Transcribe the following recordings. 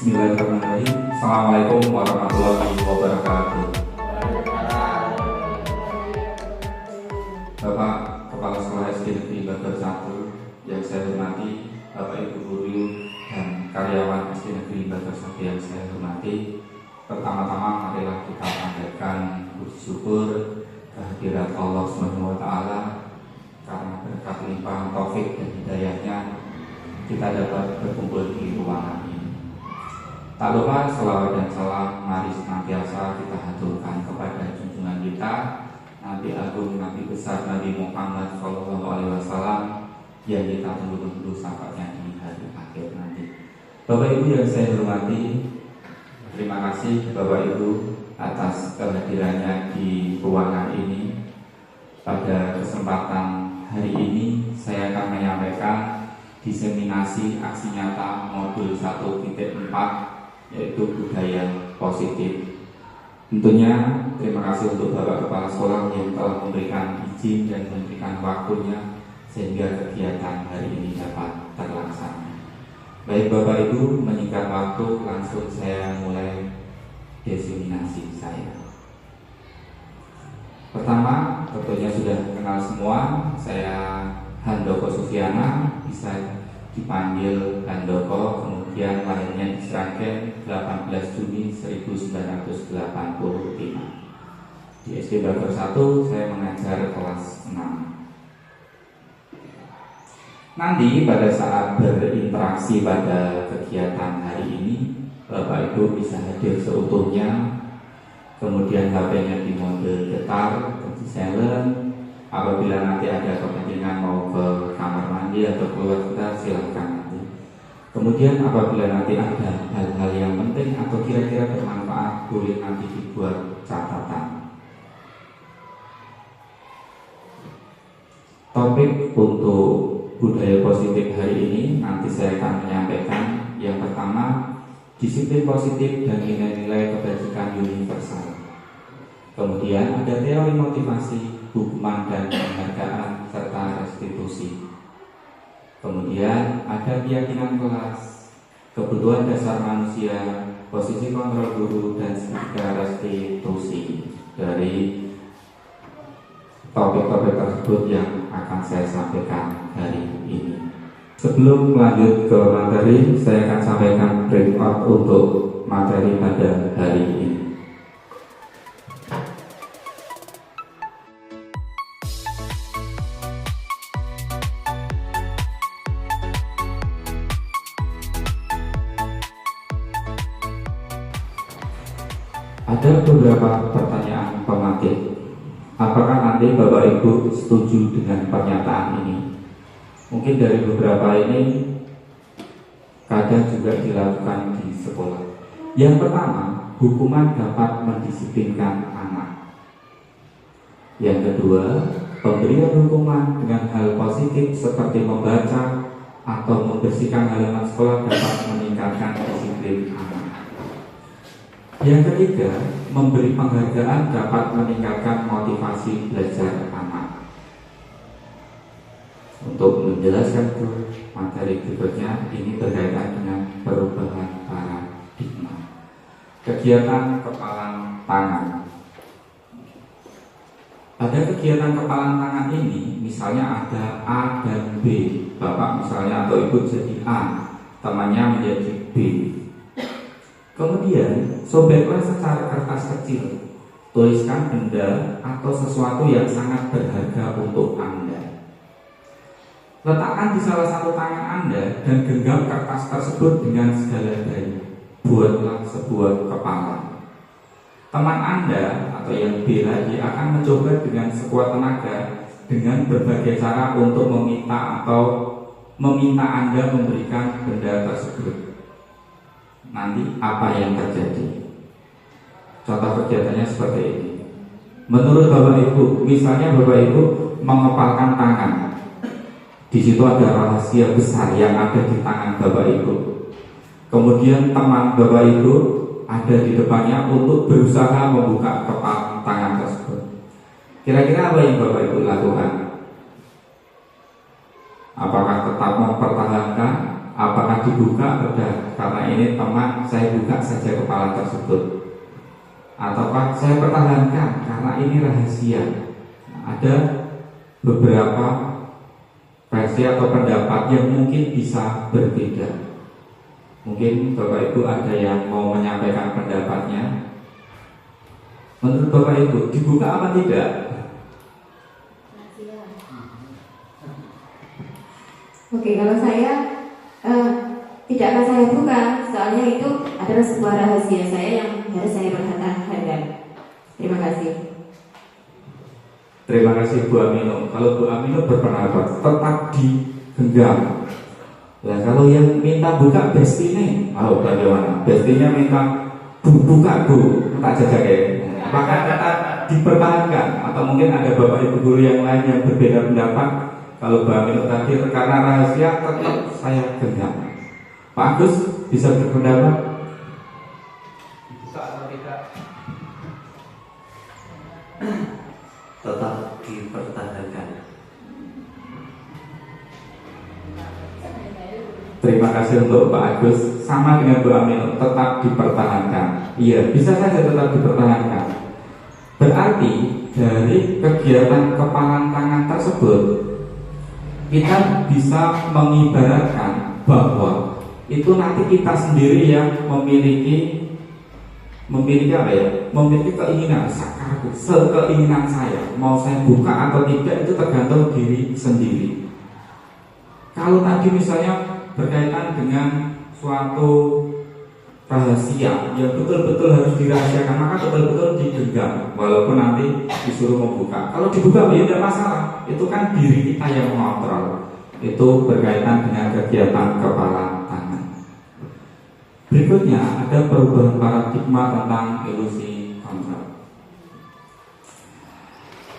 Bismillahirrahmanirrahim. Assalamualaikum warahmatullahi wabarakatuh. Bapak Kepala Sekolah SD Negeri Bagor 1 yang saya hormati, Bapak Ibu guru dan karyawan SD Negeri Bagor 1 yang saya hormati. Pertama-tama marilah kita panjatkan puji syukur kehadirat Allah SWT karena berkat limpahan taufik dan hidayahnya kita dapat berkumpul di ruangan ini. Tak lupa selawat dan salam mari senantiasa kita haturkan kepada junjungan kita Nabi Agung, Nabi besar Nabi Muhammad SAW yang kita tunggu-tunggu syafaatnya di hari akhir nanti. Bapak Ibu yang saya hormati, terima kasih Bapak Ibu atas kehadirannya di ruangan ini. Pada kesempatan hari ini saya akan menyampaikan diseminasi aksi nyata modul 1.4 yaitu budaya positif. Tentunya terima kasih untuk Bapak Kepala Sekolah yang telah memberikan izin dan memberikan waktunya sehingga kegiatan hari ini dapat terlaksana. Baik Bapak Ibu, menyingkat waktu langsung saya mulai diseminasi saya. Pertama, tentunya sudah kenal semua, saya Handoko Sufiana, bisa dipanggil Handoko, kemudian lahirnya di Sragen 18 Juni 1985. Di SD Bagor 1 saya mengajar kelas 6. Nanti pada saat berinteraksi pada kegiatan hari ini, Bapak Ibu bisa hadir seutuhnya. Kemudian HP-nya di mode getar, kunci silent. Apabila nanti ada kepentingan mau ke kamar mandi atau keluar kita silahkan nanti. Kemudian apabila nanti ada hal-hal yang penting atau kira-kira bermanfaat, boleh nanti dibuat catatan. Topik untuk budaya positif hari ini nanti saya akan menyampaikan yang pertama, disiplin positif dan nilai-nilai kebajikan universal. Kemudian ada teori motivasi, hukuman dan penghargaan serta restitusi. Kemudian ada keyakinan kelas, kebutuhan dasar manusia, posisi kontrol guru dan segala restitusi. Dari topik-topik tersebut yang akan saya sampaikan hari ini. Sebelum lanjut ke materi, saya akan sampaikan breakout untuk materi pada hari ini. Ada beberapa pertanyaan pematik. Apakah nanti Bapak Ibu setuju dengan pernyataan ini? Mungkin dari beberapa ini kadang juga dilakukan di sekolah. Yang pertama, hukuman dapat mendisiplinkan anak. Yang kedua, pemberian hukuman dengan hal positif seperti membaca atau membersihkan halaman sekolah dapat meningkatkan disiplin anak. Yang ketiga, memberi penghargaan dapat meningkatkan motivasi belajar anak. Untuk menjelaskan materi berikutnya, ini berkaitan dengan perubahan paradigma. Kegiatan kepalan tangan. Pada kegiatan kepalan tangan ini, misalnya ada A dan B. Bapak misalnya atau Ibu jadi A, temannya menjadi B. Kemudian, sobeklah secara kertas kecil. Tuliskan benda atau sesuatu yang sangat berharga untuk Anda. Letakkan di salah satu tangan Anda dan genggam kertas tersebut dengan segala daya. Buatlah sebuah kepala. Teman Anda atau yang B lagi akan mencoba dengan sekuat tenaga dengan berbagai cara untuk meminta Anda memberikan benda tersebut. Nanti apa yang terjadi? Contoh kegiatannya seperti ini. Menurut Bapak Ibu, misalnya Bapak Ibu mengepalkan tangan. Di situ ada rahasia besar yang ada di tangan Bapak Ibu. Kemudian teman Bapak Ibu ada di depannya untuk berusaha membuka kepalan tangan tersebut. Kira-kira apa yang Bapak Ibu lakukan? Apakah tetap mempertahankan apakah dibuka? Udah, karena ini teman, saya buka saja kepala tersebut. Ataukah saya pertahankan karena ini rahasia? Ada beberapa versi atau pendapat yang mungkin bisa berbeda. Mungkin Bapak Ibu ada yang mau menyampaikan pendapatnya. Menurut Bapak Ibu, dibuka apa tidak? Oke, kalau saya tidak akan saya buka, soalnya itu adalah sebuah rahasia saya yang harus saya pertahankan. Terima kasih. Terima kasih Bu Amino. Kalau Bu Amino berpendapat tetap digenggam. Nah, kalau yang minta buka bestine, bagaimana? Bestinya minta buka Bu, tak jajak ya. Apakah kata dipertahankan atau mungkin ada Bapak Ibu guru yang lain yang berbeda pendapat? Kalau Bu Amino tadi karena rahasia tetap saya genggam. Pak Agus bisa berpendapat? Dibuka atau tidak? Tetap dipertahankan. Terima kasih untuk Pak Agus. Sama dengan Bu Amino, tetap dipertahankan. Iya, bisa saja tetap dipertahankan. Berarti dari kegiatan kepalan tangan tersebut kita bisa mengibaratkan bahwa itu nanti kita sendiri yang memiliki apa ya? Memiliki keinginan, sekeinginan saya mau saya buka atau tidak itu tergantung diri sendiri. Kalau tadi misalnya berkaitan dengan suatu rahasia yang betul-betul harus dirahasiakan, maka betul-betul digenggam walaupun nanti disuruh membuka. Kalau dibuka ya tidak masalah, itu kan diri kita yang mengontrol. Itu berkaitan dengan kegiatan kepala tangan. Berikutnya ada perubahan paradigma tentang ilusi kontrol.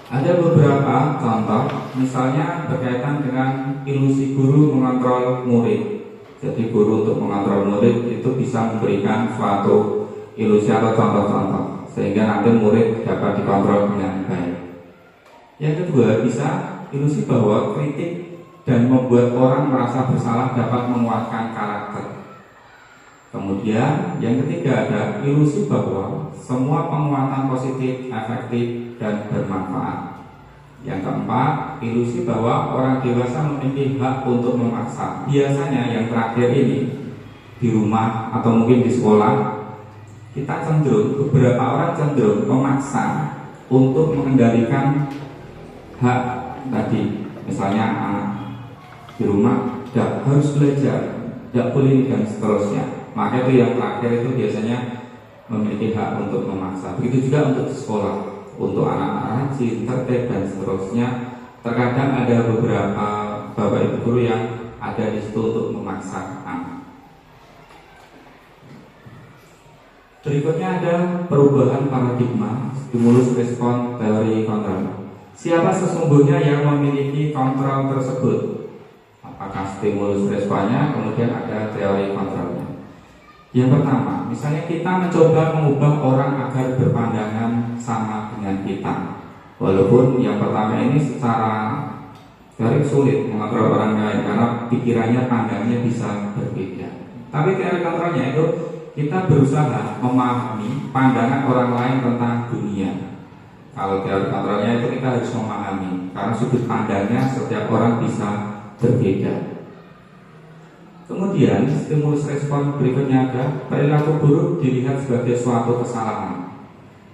Ada beberapa contoh, misalnya berkaitan dengan ilusi guru mengontrol murid. Jadi guru untuk mengontrol murid itu bisa memberikan suatu ilusi atau contoh-contoh sehingga nanti murid dapat dikontrol dengan baik. Yang kedua, bisa ilusi bahwa kritik dan membuat orang merasa bersalah dapat menguatkan karakter. Kemudian yang ketiga ada ilusi bahwa semua penguatan positif, efektif, dan bermanfaat. Yang keempat, ilusi bahwa orang dewasa memiliki hak untuk memaksa. Biasanya yang terakhir ini di rumah atau mungkin di sekolah, kita cenderung, beberapa orang cenderung memaksa untuk mengendalikan hak tadi. Misalnya anak di rumah tidak harus belajar, tidak boleh dan seterusnya. Maka itu yang terakhir itu biasanya memiliki hak untuk memaksa. Begitu juga untuk di sekolah, untuk anak-anak rajin, tertib dan seterusnya. Terkadang ada beberapa bapak ibu guru yang ada di situ untuk memaksa anak. Berikutnya ada perubahan paradigma, stimulus respon teori kontrol. Siapa sesungguhnya yang memiliki kontrol tersebut? Apakah stimulus responnya, kemudian ada teori kontrolnya. Yang pertama, misalnya kita mencoba mengubah orang agar berpandangan sama dengan kita. Walaupun yang pertama ini secara teori sulit mengontrol orang lain karena pikirannya, pandangnya bisa berbeda. Tapi teori kontrolnya itu kita berusaha memahami pandangan orang lain tentang dunia. Kalau teori kontrolnya itu kita harus memahami karena sudut pandangnya setiap orang bisa berbeda. Kemudian stimulus respon berikutnya ada perilaku buruk dilihat sebagai suatu kesalahan.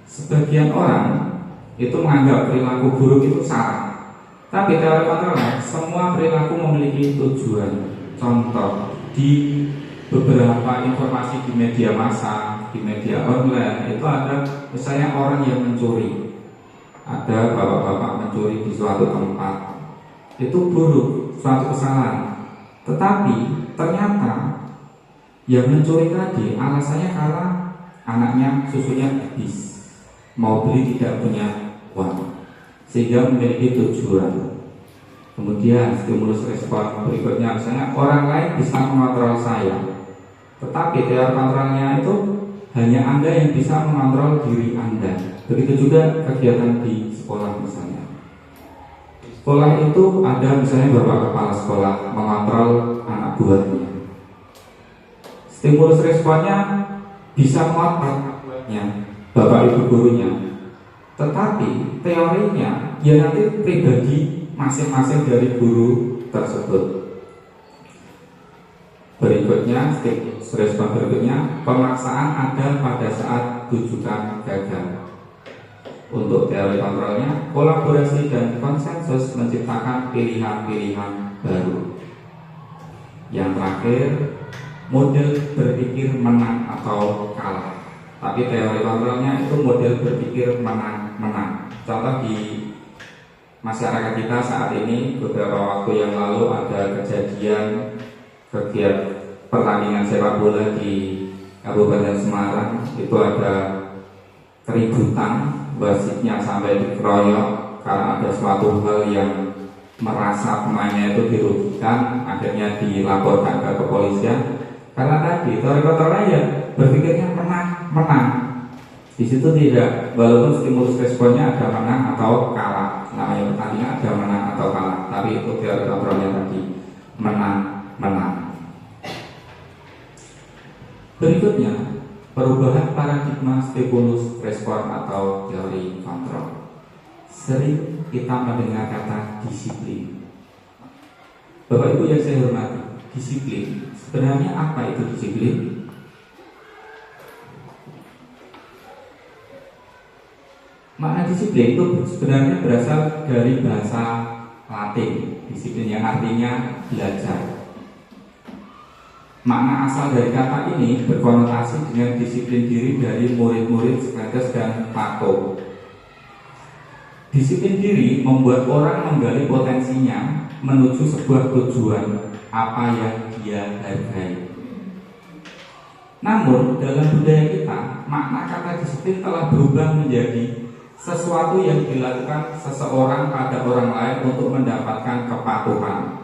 Sebagian orang itu menganggap perilaku buruk itu salah. Tapi teori kontrolnya semua perilaku memiliki tujuan. Contoh di beberapa informasi di media massa, di media online itu ada misalnya orang yang mencuri. Ada bapak-bapak mencuri di suatu tempat. Itu buruk, suatu kesalahan. Tetapi ternyata yang mencuri tadi alasannya karena anaknya susunya habis, mau beli tidak punya uang, sehingga memiliki tujuan. Kemudian stimulus respon berikutnya misalnya orang lain bisa mengontrol saya, tetapi teori kontrolnya itu hanya Anda yang bisa mengontrol diri Anda. Begitu juga kegiatan di sekolah misalnya. Sekolah itu ada misalnya bapak kepala sekolah mengontrol anak buahnya. Stimulus responnya bisa muat buatnya Bapak Ibu gurunya, tetapi teorinya ya nanti pribadi masing-masing dari guru tersebut. Berikutnya, stimulus respon berikutnya, pemaksaan ada pada saat rujukan gagal. Untuk teori kontrolnya, kolaborasi dan konsensus menciptakan pilihan-pilihan baru. Yang terakhir, model berpikir menang atau kalah. Tapi teori kontrolnya itu model berpikir menang-menang. Contoh di masyarakat kita saat ini, beberapa waktu yang lalu ada kejadian kegiatan pertandingan sepak bola di Kabupaten Semarang. Itu ada keributan, wasitnya sampai dikeroyok karena ada suatu hal yang merasa pemainnya itu dirugikan, akhirnya dilaporkan ke kepolisian. Karena tadi teori kontrolnya ya berpikirnya menang. Di situ tidak, walaupun stimulus responnya ada menang atau kalah. Namanya pertandingan ada menang atau kalah, tapi itu teori kontrolnya tadi menang. Berikutnya, perubahan paradigma stimulus respon atau teori kontrol. Sering kita mendengar kata disiplin. Bapak Ibu yang saya hormati, disiplin sebenarnya apa itu disiplin? Makna disiplin itu sebenarnya berasal dari bahasa Latin, disiplin yang artinya belajar. Makna asal dari kata ini berkonotasi dengan disiplin diri dari murid-murid Socrates dan Plato. Disiplin diri membuat orang menggali potensinya menuju sebuah tujuan apa yang dia hargai. Namun dalam budaya kita, makna kata disiplin telah berubah menjadi sesuatu yang dilakukan seseorang pada orang lain untuk mendapatkan kepatuhan.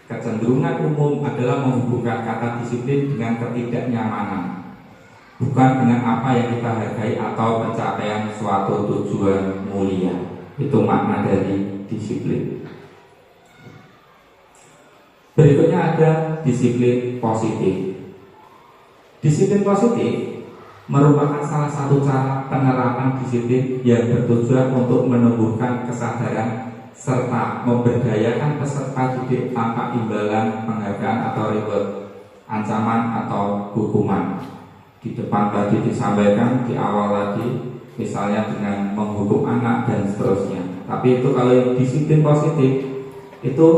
Kecenderungan umum adalah menghubungkan kata disiplin dengan ketidaknyamanan, bukan dengan apa yang kita hargai atau pencapaian suatu tujuan mulia. Itu makna dari disiplin. Berikutnya ada disiplin positif. Disiplin positif merupakan salah satu cara penerapan disiplin yang bertujuan untuk menumbuhkan kesadaran serta memberdayakan peserta didik tanpa imbalan penghargaan atau reward, ancaman atau hukuman. Di depan tadi disampaikan di awal tadi, misalnya dengan menghukum anak dan seterusnya. Tapi itu kalau yang disiplin positif itu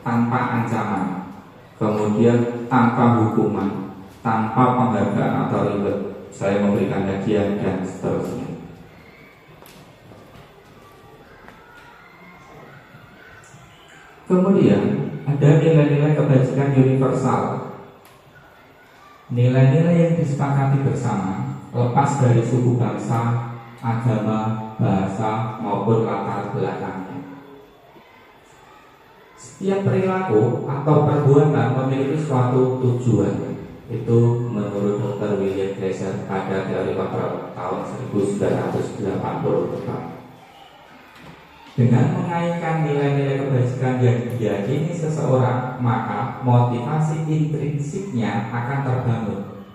tanpa ancaman, kemudian tanpa hukuman, tanpa penghargaan atau reward, saya memberikan hadiah dan seterusnya. Kemudian ada nilai-nilai kebajikan universal. Nilai-nilai yang disepakati bersama, lepas dari suku bangsa, agama, bahasa maupun latar belakangnya. Setiap perilaku atau perbuatan memiliki suatu tujuan. Itu menurut Dr. William Glasser pada teori kontrol tahun 1980. Dengan mengaitkan nilai-nilai kebajikan yang diyakini seseorang, maka motivasi intrinsiknya akan terbangun,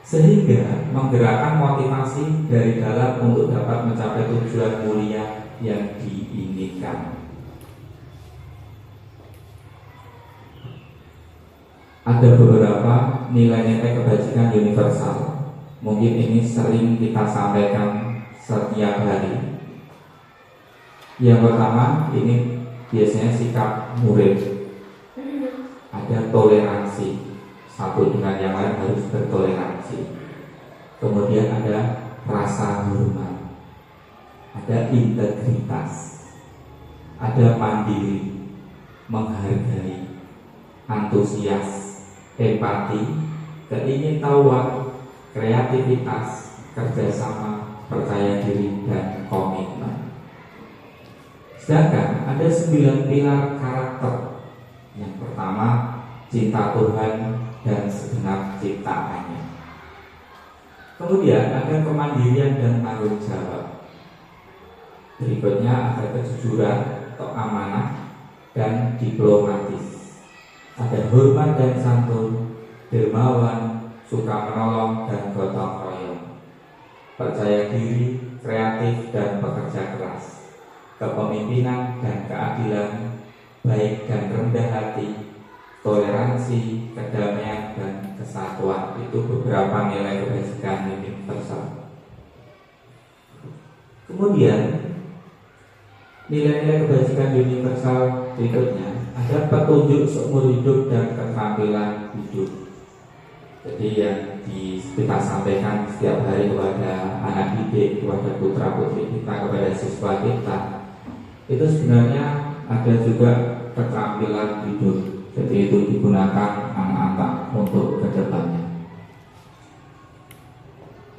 sehingga menggerakkan motivasi dari dalam untuk dapat mencapai tujuan mulia yang diinginkan. Ada beberapa nilai-nilai kebajikan universal. Mungkin ini sering kita sampaikan setiap hari. Yang pertama, ini biasanya sikap murid. Ada toleransi, satu dengan yang lain harus bertoleransi. Kemudian ada rasa hormat, ada integritas, ada mandiri, menghargai, antusias, empati, keingintahuan, kreativitas, kerjasama, percaya diri, dan komitmen. Sedangkan ada 9 pilar karakter. Yang pertama, cinta Tuhan dan segenap ciptaannya. Kemudian ada kemandirian dan tanggung jawab. Berikutnya ada kejujuran atau amanah dan diplomatis. Ada hormat dan santun, dermawan, suka menolong, dan gotong royong, percaya diri, kreatif, dan pekerja keras, kepemimpinan dan keadilan, baik dan rendah hati, toleransi, kedamaian, dan kesatuan. Itu beberapa nilai kebajikan universal. Kemudian nilai-nilai kebajikan universal berikutnya ada petunjuk seumur hidup dan keterampilan hidup. Jadi yang kita sampaikan setiap hari kepada anak didik, kepada putra putri kita, kepada siswa kita, itu sebenarnya ada juga keterampilan hidup. Jadi itu digunakan anak-anak untuk kedepannya.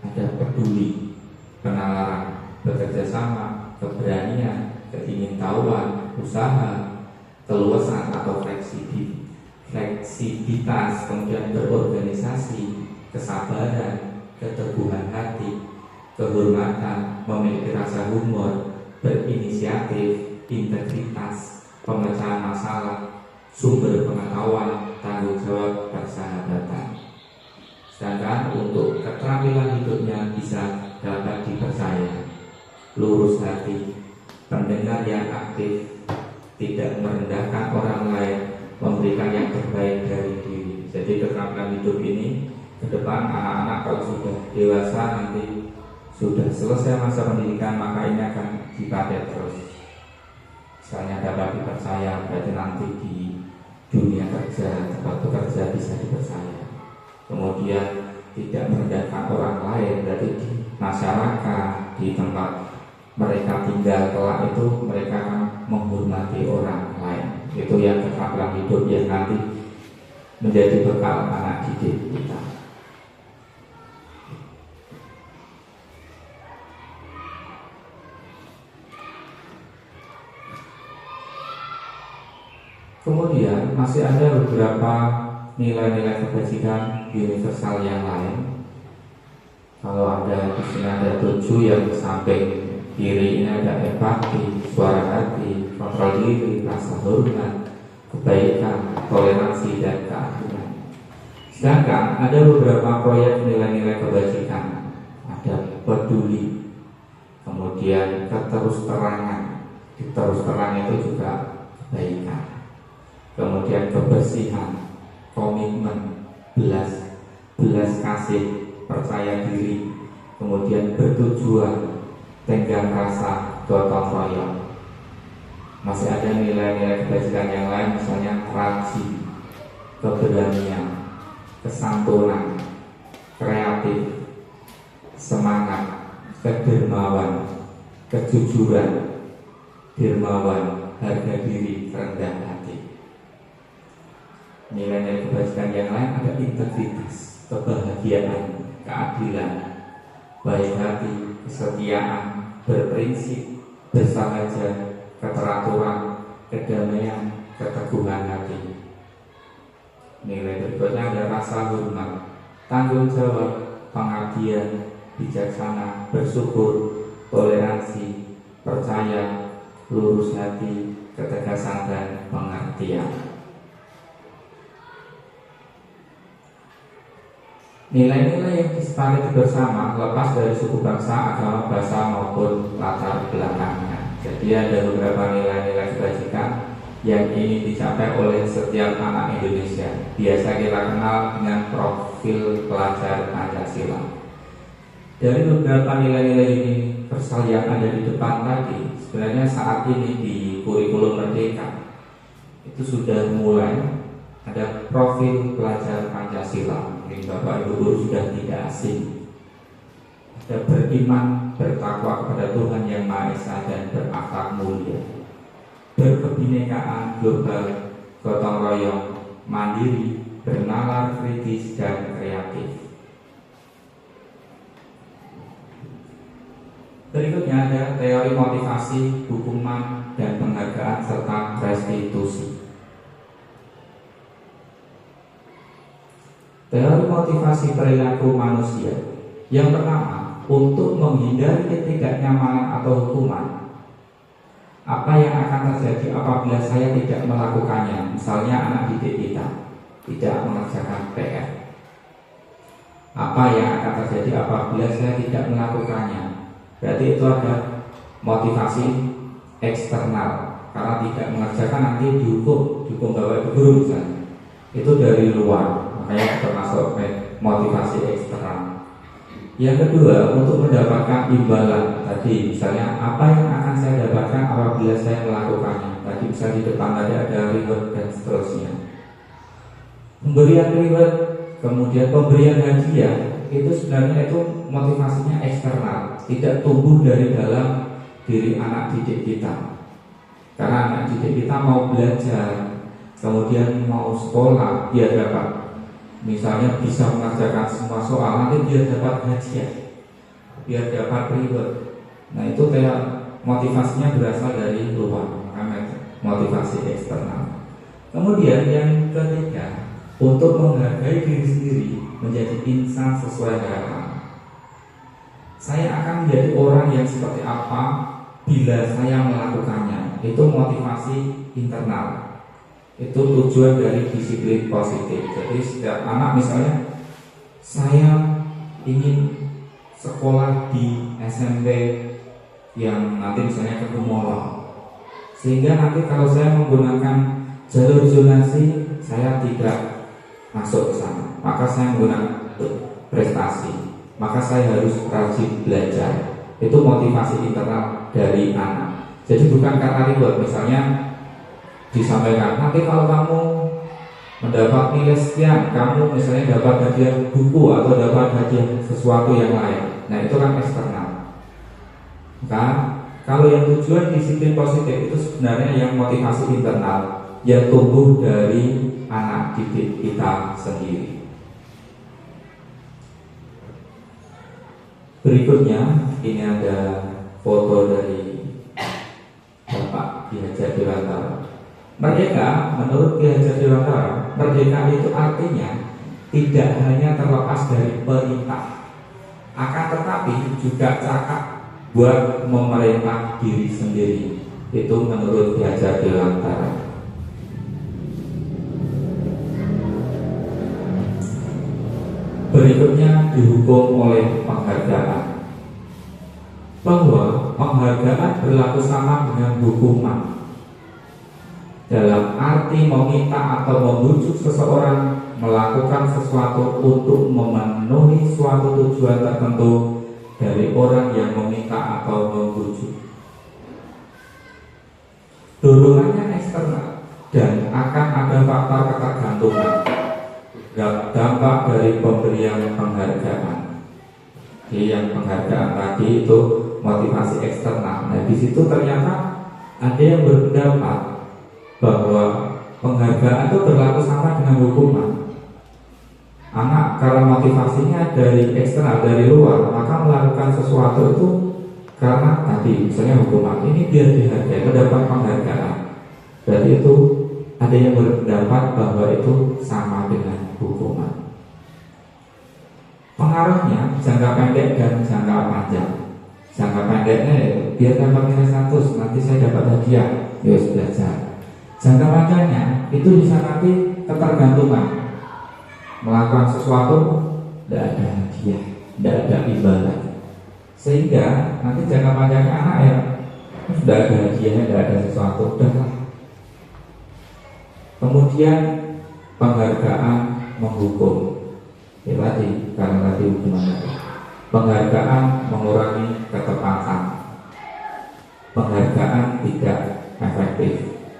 Ada peduli, penalaran, bekerja sama, keberanian, keingintahuan, usaha, keluasan atau fleksibilitas, kemudian berorganisasi, kesabaran, keteguhan hati, kehormatan, memiliki rasa humor, berinisiatif, integritas, pemecahan masalah, sumber pengetahuan, tanggung jawab, persahabatan. Sedangkan untuk keterampilan hidupnya bisa dapat dipercaya, lurus hati, pendengar yang aktif, tidak merendahkan orang lain, memberikan yang terbaik dari diri. Jadi keterampilan hidup ini ke depan anak-anak kalau sudah dewasa, nanti sudah selesai masa pendidikan, maka ini akan dipakai terus. Misalnya dapat dipercaya, berarti nanti di dunia kerja, tempat bekerja bisa dipercaya. Kemudian tidak merendahkan orang lain, berarti di masyarakat, di tempat mereka tinggal kelak itu mereka akan menghormati orang lain. Itu yang keterampilan hidup yang nanti menjadi bekal anak didik kita. Kemudian masih ada beberapa nilai-nilai kebajikan universal yang lain. Kalau ada di sini ada 7 yang di samping kiri ini ada empati, suara hati, kontrol diri, rasa hormat, kebaikan, toleransi, dan keadilan. Sedangkan ada beberapa proyek nilai-nilai kebajikan. Ada peduli, kemudian keterus-terangan. Di terus terang itu juga kebaikan. Kemudian kebersihan, komitmen, belas kasih, percaya diri, kemudian bertujuan, tenggang rasa, gotong royong. Masih ada nilai-nilai kebajikan yang lain, misalnya rajin, keberanian, kesantunan, kreatif, semangat, kedermawan, kejujuran, dermawan, harga diri, rendah hati. Nilai-nilai kebajikan yang lain ada integritas, kebahagiaan, keadilan, baik hati, kesetiaan, berprinsip, bersahaja, keteraturan, kedamaian, keteguhan hati. Nilai berikutnya ada rasa hormat, tanggung jawab, pengabdian, bijaksana, bersyukur, toleransi, percaya, lurus hati, ketegasan, dan pengertian. Nilai-nilai yang disepakati bersama lepas dari suku bangsa, agama, bahasa maupun latar belakangnya. Jadi ada beberapa nilai-nilai kebajikan yang ingin dicapai oleh setiap anak Indonesia. Biasa kita kenal dengan profil pelajar Pancasila. Dari beberapa nilai-nilai universal yang ada di depan tadi, sebenarnya saat ini di kurikulum Merdeka itu sudah mulai ada profil pelajar Pancasila. Mungkin Bapak Ibu guru sudah tidak asing. Ada beriman, bertakwa kepada Tuhan Yang Maha Esa dan berakhlak mulia, berkebinekaan global, gotong royong, mandiri, bernalar, kritis, dan kreatif. Berikutnya ada teori motivasi, hukuman, dan penghargaan serta restitusi. Teori motivasi perilaku manusia. Yang pertama, untuk menghindari ketidaknyamanan atau hukuman. Apa yang akan terjadi apabila saya tidak melakukannya? Misalnya anak didik kita tidak mengerjakan PR. apa yang akan terjadi apabila saya tidak melakukannya. Berarti itu ada motivasi eksternal, karena tidak mengerjakan nanti dihukum Bapak Ibu guru misalnya. Itu dari luar, makanya termasuk motivasi eksternal. Yang kedua, untuk mendapatkan imbalan tadi, misalnya apa yang akan saya dapatkan apabila saya melakukannya. Tadi bisa di depan tadi ada reward dan seterusnya. Pemberian reward, kemudian pemberian hadiah, itu sebenarnya itu motivasinya eksternal, tidak tumbuh dari dalam diri anak didik kita. Karena anak didik kita mau belajar, kemudian mau sekolah, dia dapat misalnya bisa mengerjakan semua soal, nanti dia dapat hadiah, biar dapat reward. Nah itu kayak motivasinya berasal dari luar, motivasi eksternal. Kemudian yang ketiga, untuk menghargai diri sendiri, menjadi insan sesuai harapan. Saya akan menjadi orang yang seperti apa bila saya melakukannya. Itu motivasi internal. Itu tujuan dari disiplin positif. Jadi setiap anak misalnya, saya ingin sekolah di SMP yang nanti misalnya ke Gemolong, sehingga nanti kalau saya menggunakan jalur zonasi saya tidak masuk ke sana, maka saya menggunakan prestasi, maka saya harus rajin belajar. Itu motivasi internal dari anak. Jadi bukan karena reward, misalnya disampaikan nanti kalau kamu mendapat nilai sekian, kamu misalnya dapat hadiah buku atau dapat hadiah sesuatu yang lain. Nah itu kan eksternal. Kan kalau yang tujuan disiplin positif itu sebenarnya yang motivasi internal, yang tumbuh dari anak didik kita sendiri. Berikutnya ini ada foto dari Bapak Ki Hajar Dewantara. Merdeka menurut Ki Hajar Dewantara, merdeka itu artinya tidak hanya terlepas dari perintah, akan tetapi juga cakap buat memerintah diri sendiri. Itu menurut Ki Hajar Dewantara. Berikutnya dihukum oleh penghargaan, bahwa penghargaan berlaku sama dengan hukuman. Dalam arti meminta atau membujuk seseorang melakukan sesuatu untuk memenuhi suatu tujuan tertentu dari orang yang meminta atau membujuk. Dorongannya eksternal dan akan ada faktor ketergantungan. Dampak dari pemberian penghargaan. Jadi yang penghargaan tadi itu motivasi eksternal. Nah di situ ternyata ada yang berpendapat bahwa penghargaan itu berlaku sama dengan hukuman. Anak karena motivasinya dari eksternal, dari luar, maka melakukan sesuatu itu karena tadi misalnya hukuman ini biar dihargai, mendapat penghargaan. Berarti itu ada yang berpendapat bahwa itu sama dengan hukuman. Pengaruhnya jangka pendek dan jangka panjang. Jangka pendeknya biar dapat nilai 100, nanti saya dapat hadiah, ya belajar. Jangka panjangnya itu bisa nanti ketergantungan, melakukan sesuatu tidak ada hadiah, tidak ada imbalan, sehingga nanti jangka panjangnya anak ya sudah ada hadiahnya, tidak ada sesuatu, udahlah. Kemudian penghargaan menghukum, ya tadi karena tadi hukuman tadi. Penghargaan mengurangi ketepatan, penghargaan tidak efektif,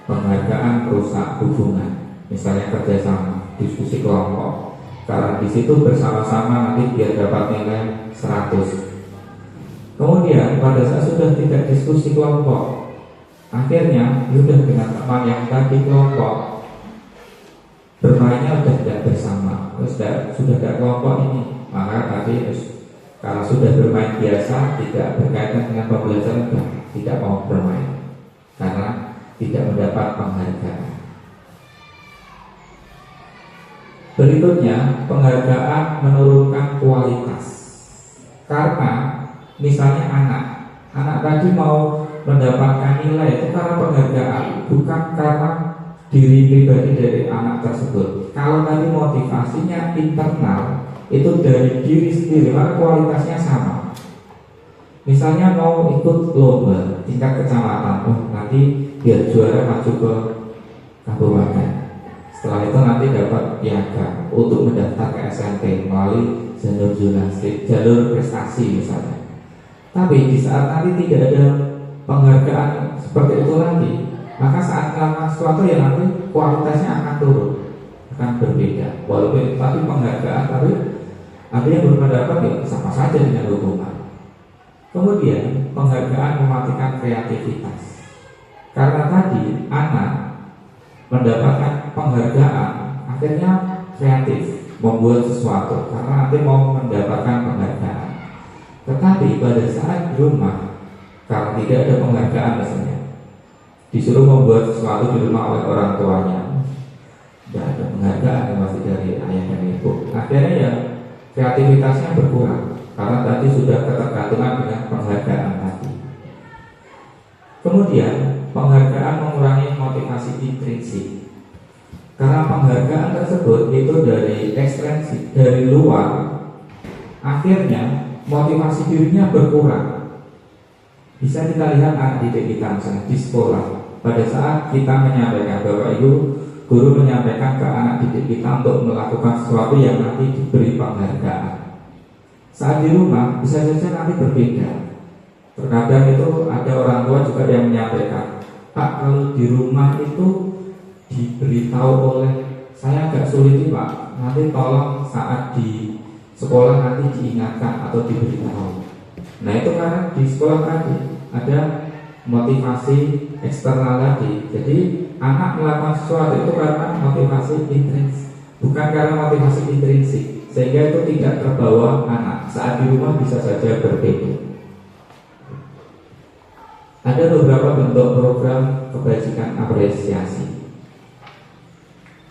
penghargaan merusak hubungan, misalnya kerjasama, diskusi kelompok. Karena di situ bersama-sama nanti biar dapat nilai 100. Kemudian pada saat sudah tidak diskusi kelompok, akhirnya sudah dengan teman yang tadi kelompok, bermainnya sudah tidak bersama, sudah tidak kelompok ini, maka tadi kalau sudah bermain biasa tidak berkaitan dengan pembelajaran, tidak mau bermain karena tidak mendapat penghargaan. Berikutnya, penghargaan menurunkan kualitas. Karena misalnya anak tadi mau mendapatkan nilai itu karena penghargaan, bukan karena diri pribadi dari anak tersebut. Kalau tadi motivasinya internal, itu dari diri sendiri, maka kualitasnya sama. Misalnya mau ikut lomba tingkat kecamatan, nanti biar juara maju ke kabupaten. Setelah itu nanti dapat piagam untuk mendaftar ke SMP melalui jalur zonasi, jalur prestasi misalnya. Tapi di saat nanti tidak ada penghargaan seperti itu lagi, maka saat melakukan sesuatu yang nanti kualitasnya akan turun, akan berbeda. Walaupun tapi penghargaan, tapi ada yang belum dapat ya sama saja dengan hukuman. Kemudian penghargaan mematikan kreativitas. Karena tadi anak mendapatkan penghargaan, akhirnya kreatif membuat sesuatu karena nanti mau mendapatkan penghargaan. Tetapi pada saat di rumah, karena tidak ada penghargaan misalnya, disuruh membuat sesuatu di rumah oleh orang tuanya, tidak ada penghargaan yang masih dari ayah dan ibu, akhirnya ya kreativitasnya berkurang karena tadi sudah ketergantungan dengan penghargaan tadi. Kemudian penghargaan mengurangi motivasi intrinsik. Karena penghargaan tersebut itu dari ekstrinsi, dari luar, akhirnya motivasi dirinya berkurang. Bisa kita lihat anak didik kita misalnya di sekolah. Pada saat kita menyampaikan, Bapak Ibu guru menyampaikan ke anak didik kita untuk melakukan sesuatu yang nanti diberi penghargaan. Saat di rumah bisa saja nanti berbeda. Terkadang itu ada orang tua juga yang menyampaikan, Pak, kalau di rumah itu diberitahu oleh saya agak sulit nih Pak, nanti tolong saat di sekolah nanti diingatkan atau diberitahu. Nah itu karena di sekolah tadi ada motivasi eksternal tadi. Jadi anak melakukan sesuatu itu karena motivasi intrinsik, bukan karena motivasi intrinsik, sehingga itu tidak terbawa anak. Saat di rumah bisa saja berbeda. Ada beberapa bentuk program kebajikan apresiasi.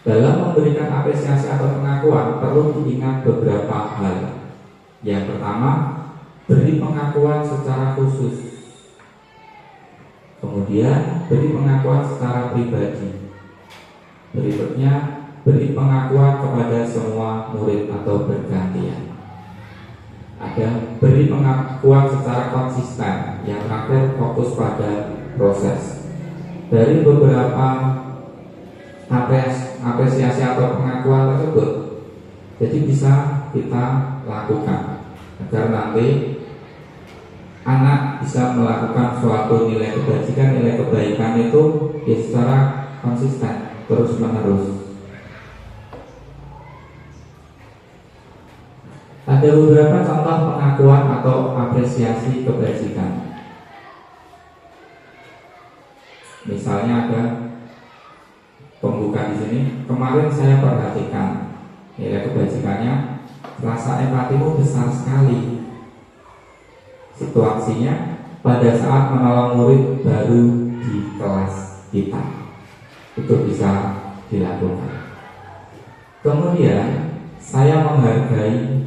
Dalam memberikan apresiasi atau pengakuan perlu diingat beberapa hal. Yang pertama, beri pengakuan secara khusus. Kemudian beri pengakuan secara pribadi. Berikutnya, beri pengakuan kepada semua murid atau bergantian. Ada beri pengakuan secara konsisten. Yang terakhir, fokus pada proses. Dari beberapa apresiasi atau pengakuan tersebut, jadi bisa kita lakukan agar nanti anak bisa melakukan suatu nilai kebaikan itu secara konsisten terus menerus. Ada beberapa contoh pengakuan atau apresiasi kebajikan. Misalnya ada pembuka di sini. Kemarin saya perhatikan nilai kebajikannya, rasa empatimu besar sekali. Situasinya pada saat menolong murid baru di kelas kita, itu bisa dilakukan. Kemudian saya menghargai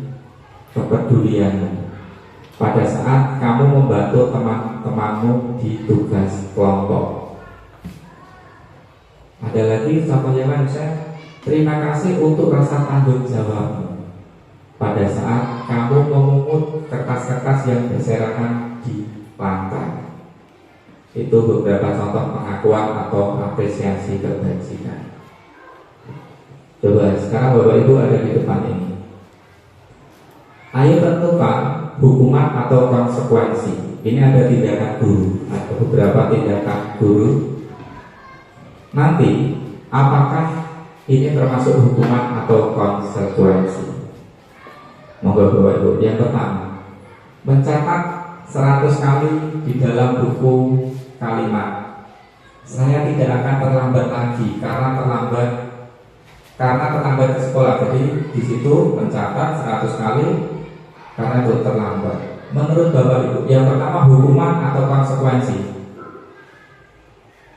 kepedulianmu pada saat kamu membantu teman-temanmu di tugas kelompok. Ada lagi contoh yang lain, saya terima kasih untuk rasa tanggung jawabmu pada saat kamu memungut kertas-kertas yang berserakan di lantai. Itu beberapa contoh pengakuan atau apresiasi kebajikan. Coba sekarang Bapak Ibu ada di depan ini. Ayo tentukan hukuman atau konsekuensi. Ini ada tindakan guru, ada beberapa tindakan guru. Nanti apakah ini termasuk hukuman atau konsekuensi? Monggo Bapak Ibu. Yang pertama, mencatat 100 kali di dalam buku kalimat. Saya tidak akan terlambat lagi karena terlambat ke sekolah. Jadi di situ mencatat 100 kali karena itu terlambat. Menurut Bapak Ibu, yang pertama hukuman atau konsekuensi?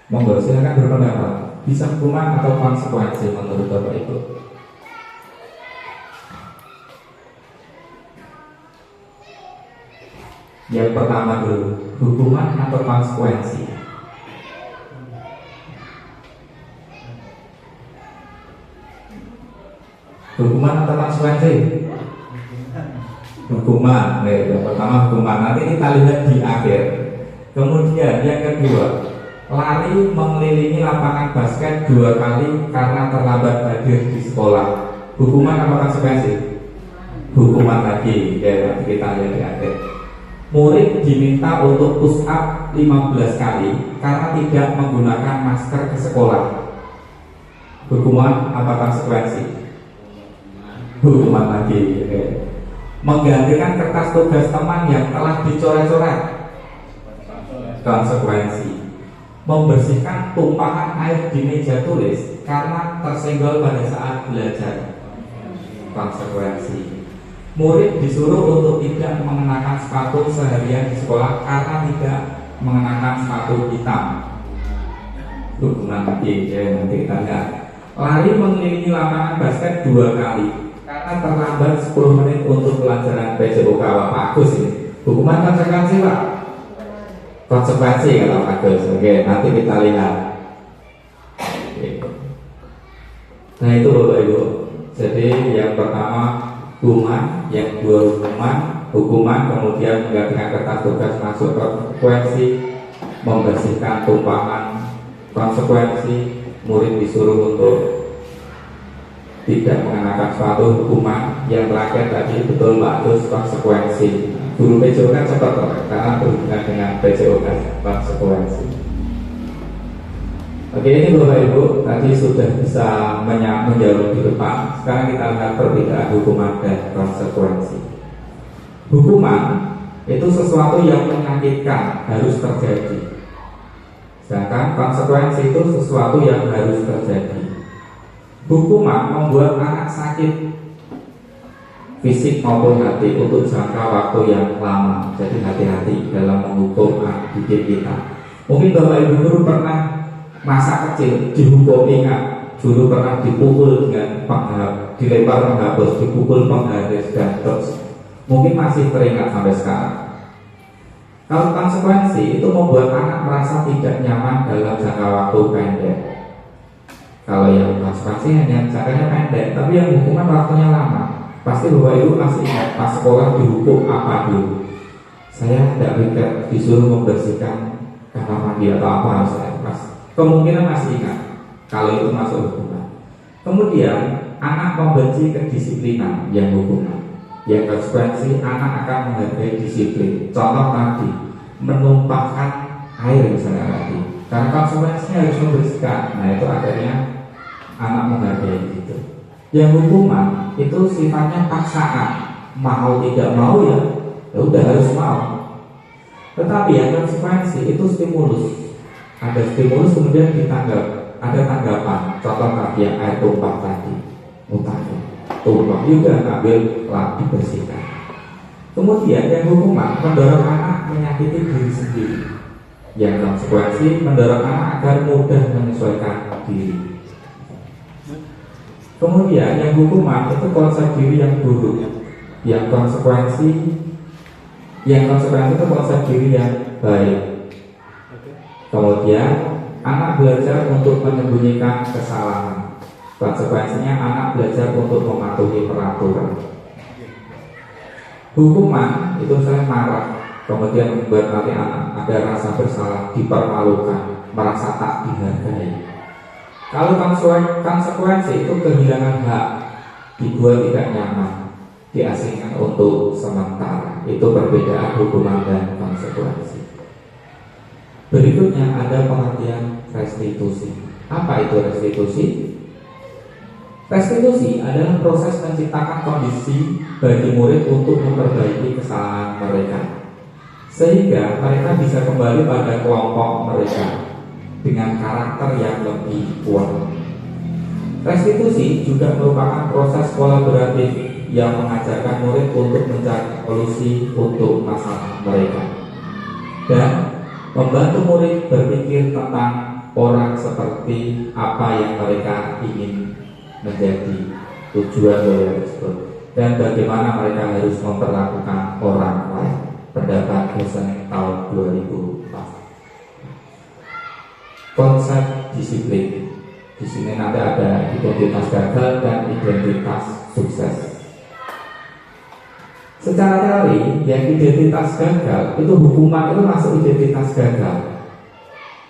Monggo silakan berpendapat. Bisa hukuman atau konsekuensi menurut Bapak Ibu? Yang pertama dulu, hukuman atau konsekuensi? Hukuman atau konsekuensi? hukuman. Nah, yang pertama hukuman, nanti kita lihat di akhir. Kemudian yang kedua, lari mengelilingi lapangan basket 2 kali karena terlambat hadir di sekolah. Hukuman apa konsekuensi? Hukuman lagi, ya nanti kita lihat di akhir. Murid diminta untuk push up 15 kali karena tidak menggunakan masker ke sekolah. Hukuman apa konsekuensi? Hukuman lagi, ya. Menggantikan kertas tugas teman yang telah dicoret-coret. Konsekuensi. Membersihkan tumpahan air di meja tulis karena tersenggol pada saat belajar. Konsekuensi. Murid disuruh untuk tidak mengenakan sepatu seharian di sekolah karena tidak mengenakan sepatu hitam. Hukuman lagi, ya nanti kita lihat. Lari mengelilingi lapangan basket 2 kali karena terlambat 10 menit untuk pelajaran PJOK. Pak Agus ini. Hukuman konsekuensi Pak? Konsekuensi kalau Pak Agus. Oke, nanti kita lihat. Nah itu Bapak Ibu. Jadi yang pertama hukuman, yang kedua hukuman, kemudian menggantikan kertas tugas masuk konsekuensi, membersihkan tumpahan konsekuensi, murid disuruh untuk tidak mengenakan sepatu hukuman, yang terakhir tadi betul Pak Agus konsekuensi. Guru PJOK cepat karena berhubungan dengan PJOK konsekuensi. Oke, ini Bapak Ibu tadi sudah bisa menjawab di depan. Sekarang kita lihat perbedaan hukuman dan konsekuensi. Hukuman itu sesuatu yang menyakitkan, harus terjadi. Sedangkan konsekuensi itu sesuatu yang harus terjadi. Hukuman membuat anak sakit fisik maupun hati untuk jangka waktu yang lama. Jadi hati-hati dalam menghukum anak didik kita. Mungkin Bapak Ibu guru pernah masa kecil dihukum, ingat dulu pernah dipukul dengan dilempar penghapus, dipukul penggaris dan terus mungkin masih teringat sampai sekarang. Kalau konsekuensi itu membuat anak merasa tidak nyaman dalam jangka waktu pendek. Kalau yang konsekuensi hanya jangkanya pendek, tapi yang hukuman waktunya lama. Pasti Bapak Ibu masih ingat pas sekolah dihukum apa dulu? Saya tidak ingat, disuruh membersihkan kamar mandi atau apa harus saya pas. Kemungkinan masih ingat kalau itu masuk hukuman. Kemudian anak membenci kedisiplinan yang hukuman. Yang konsekuensi anak akan menghargai disiplin. Contoh tadi menumpahkan air misalnya tadi, karena konsekuensinya harus membersihkan. Nah itu akhirnya anak menghargai itu. Yang hukuman itu sifatnya paksaan, mau tidak mau ya udah harus mau. Tetapi yang konsekuensi itu stimulus. Ada stimulus kemudian ditanggap, ada tanggapan. Contoh tadi yang air tumpah tadi, mutasi tumpah juga ambil lagi bersihkan. Kemudian yang hukuman mendorong anak menyakiti diri sendiri. Yang konsekuensi mendorong anak agar mudah menyesuaikan diri. Kemudian yang hukuman itu konsep diri yang buruk. Yang konsekuensi itu konsep diri yang baik. Kemudian anak belajar untuk menyembunyikan kesalahan. Konsekuensinya anak belajar untuk mematuhi peraturan. Hukuman itu saya marah, kemudian membuat nanti anak ada rasa bersalah, dipermalukan, merasa tak dihargai. Kalau konsekuensi itu kehilangan hak, dibuat tidak nyaman, diasingkan untuk sementara. Itu perbedaan hukuman dan konsekuensi. Berikutnya ada pengertian restitusi. Apa itu restitusi? Restitusi adalah proses menciptakan kondisi bagi murid untuk memperbaiki kesalahan mereka, sehingga mereka bisa kembali pada kelompok mereka dengan karakter yang lebih kuat. Restitusi juga merupakan proses kolaboratif yang mengajarkan murid untuk mencari solusi untuk masalah mereka dan membantu murid berpikir tentang orang seperti apa yang mereka ingin menjadi tujuan dari tersebut dan bagaimana mereka harus memperlakukan orang lain. Pendapat dosen tahun 2004. Konsep disiplin. Di sini nanti ada identitas gagal dan identitas sukses. secara teori yang identitas gagal itu hukuman itu masuk identitas gagal.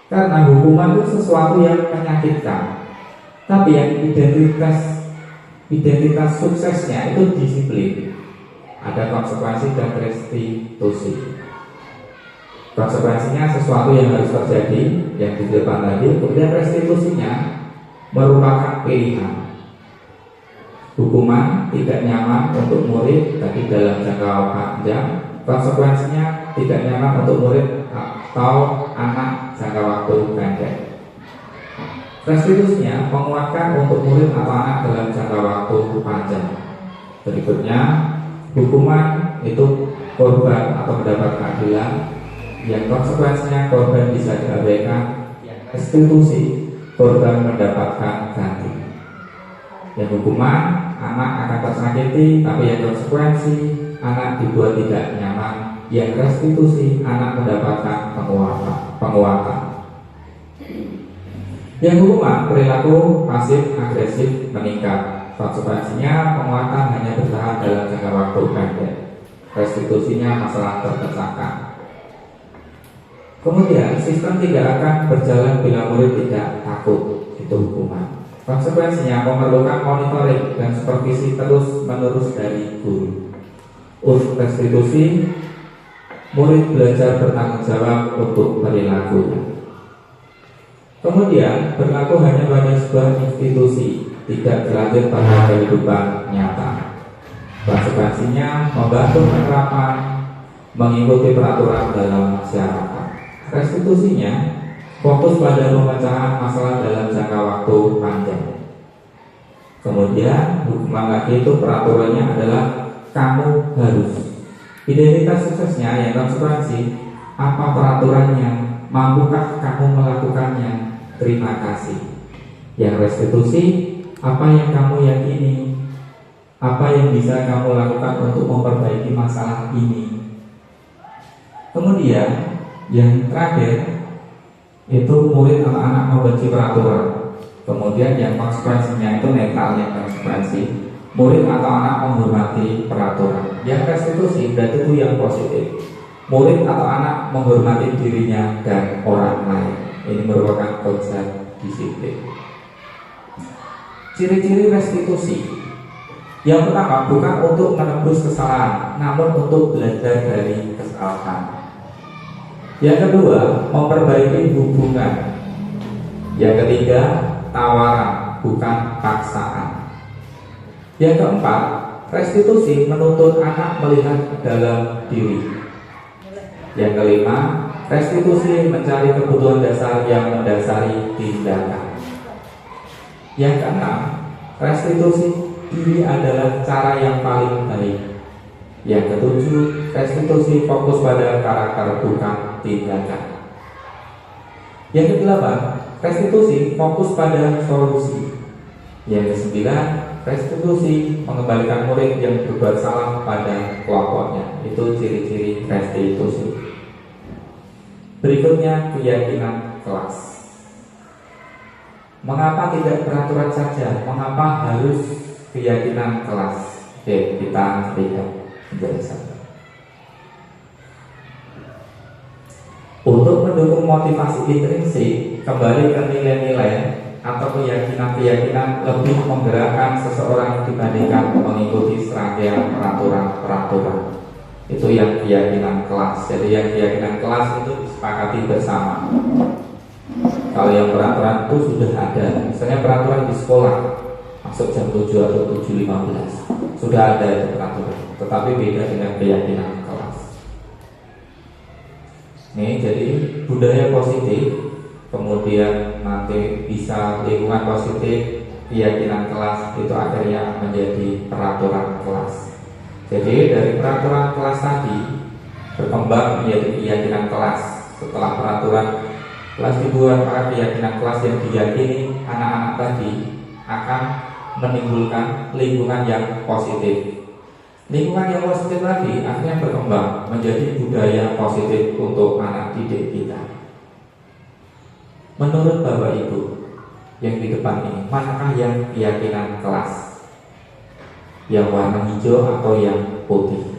Karena hukuman itu sesuatu yang menyakitkan. Tapi yang identitas suksesnya itu disiplin. Ada konsekuensi dan restitusi. Konsekuensinya sesuatu yang harus terjadi yang di depan tadi, kemudian restitusinya merupakan pilihan. Hukuman tidak nyaman untuk murid tapi dalam jangka panjang, konsekuensinya tidak nyaman untuk murid atau anak jangka waktu pendek. Restitusinya menguatkan untuk murid atau anak dalam jangka waktu panjang. Berikutnya, hukuman itu korban atau mendapat keadilan, yang konsekuensinya korban bisa diabaikan. Restitusi, korban mendapatkan ganti. Yang hukuman, anak akan tersakiti, tapi yang konsekuensi anak dibuat tidak nyaman. Yang restitusi, anak mendapatkan penguatan. Yang hukuman, perilaku pasif agresif meningkat. Konsekuensinya penguatan hanya bertahan dalam jangka waktu pendek. Restitusinya masalah terpecahkan. Kemudian sistem tidak akan berjalan bila murid tidak takut. Itu hukuman. Konsekuensinya memerlukan monitoring dan supervisi terus-menerus dari guru. Untuk restitusi, murid belajar bertanggung jawab untuk perilakunya. Kemudian berlaku hanya pada sebuah institusi, tidak berlanjut pada kehidupan nyata. Konsekuensinya membantu penerapan mengikuti peraturan dalam masyarakat. Restitusinya fokus pada pemecahan masalah dalam jangka waktu panjang. Kemudian hukuman lagi itu peraturannya adalah kamu harus. Identitas suksesnya yang konsekuensi, apa peraturannya, mampukah kamu melakukannya, terima kasih. Yang restitusi, apa yang kamu yakini, apa yang bisa kamu lakukan untuk memperbaiki masalah ini. Kemudian yang terakhir itu murid atau anak membenci peraturan. Kemudian yang konsekuensinya itu netral, yang konsekuensi murid atau anak menghormati peraturan. Yang restitusi berarti itu yang positif. Murid atau anak menghormati dirinya dan orang lain. Ini merupakan konsep disiplin. Ciri-ciri restitusi. Yang pertama, bukan untuk menebus kesalahan, namun untuk belajar dari kesalahan. Yang kedua, memperbaiki hubungan. Yang ketiga, tawaran, bukan paksaan. Yang keempat, restitusi menuntut anak melihat ke dalam diri. Yang kelima, restitusi mencari kebutuhan dasar yang mendasari tindakan. Yang keenam, restitusi diri adalah cara yang paling baik. Yang ketujuh, restitusi fokus pada karakter bukan tindakan. Yang kedelapan, restitusi fokus pada solusi. Yang kesembilan, restitusi mengembalikan murid yang berbuat salah pada kelompoknya. Itu ciri-ciri restitusi. Berikutnya keyakinan kelas. Mengapa tidak peraturan saja? Mengapa harus keyakinan kelas? Oke, kita lihat penjelasan. Untuk mendukung motivasi intrinsik, kembali ke nilai-nilai atau keyakinan-keyakinan lebih menggerakkan seseorang dibandingkan mengikuti serangkaian peraturan-peraturan. Itu yang keyakinan kelas. Jadi yang keyakinan kelas itu disepakati bersama. Kalau yang peraturan itu sudah ada, misalnya peraturan di sekolah masuk jam 7 atau 7.15, sudah ada itu peraturan. Tetapi beda dengan keyakinan kelas. Nih, jadi budaya positif, kemudian nanti bisa lingkungan positif, keyakinan kelas itu akhirnya menjadi peraturan kelas. Jadi dari peraturan kelas tadi berkembang menjadi keyakinan kelas. Setelah peraturan kelas dibuat, maka keyakinan kelas yang diyakini anak-anak tadi akan menimbulkan lingkungan yang positif. Lingkungan yang positif tadi akhirnya berkembang menjadi budaya positif untuk anak didik kita. Menurut Bapak Ibu yang di depan ini, manakah yang keyakinan kelas? Yang warna hijau atau yang putih?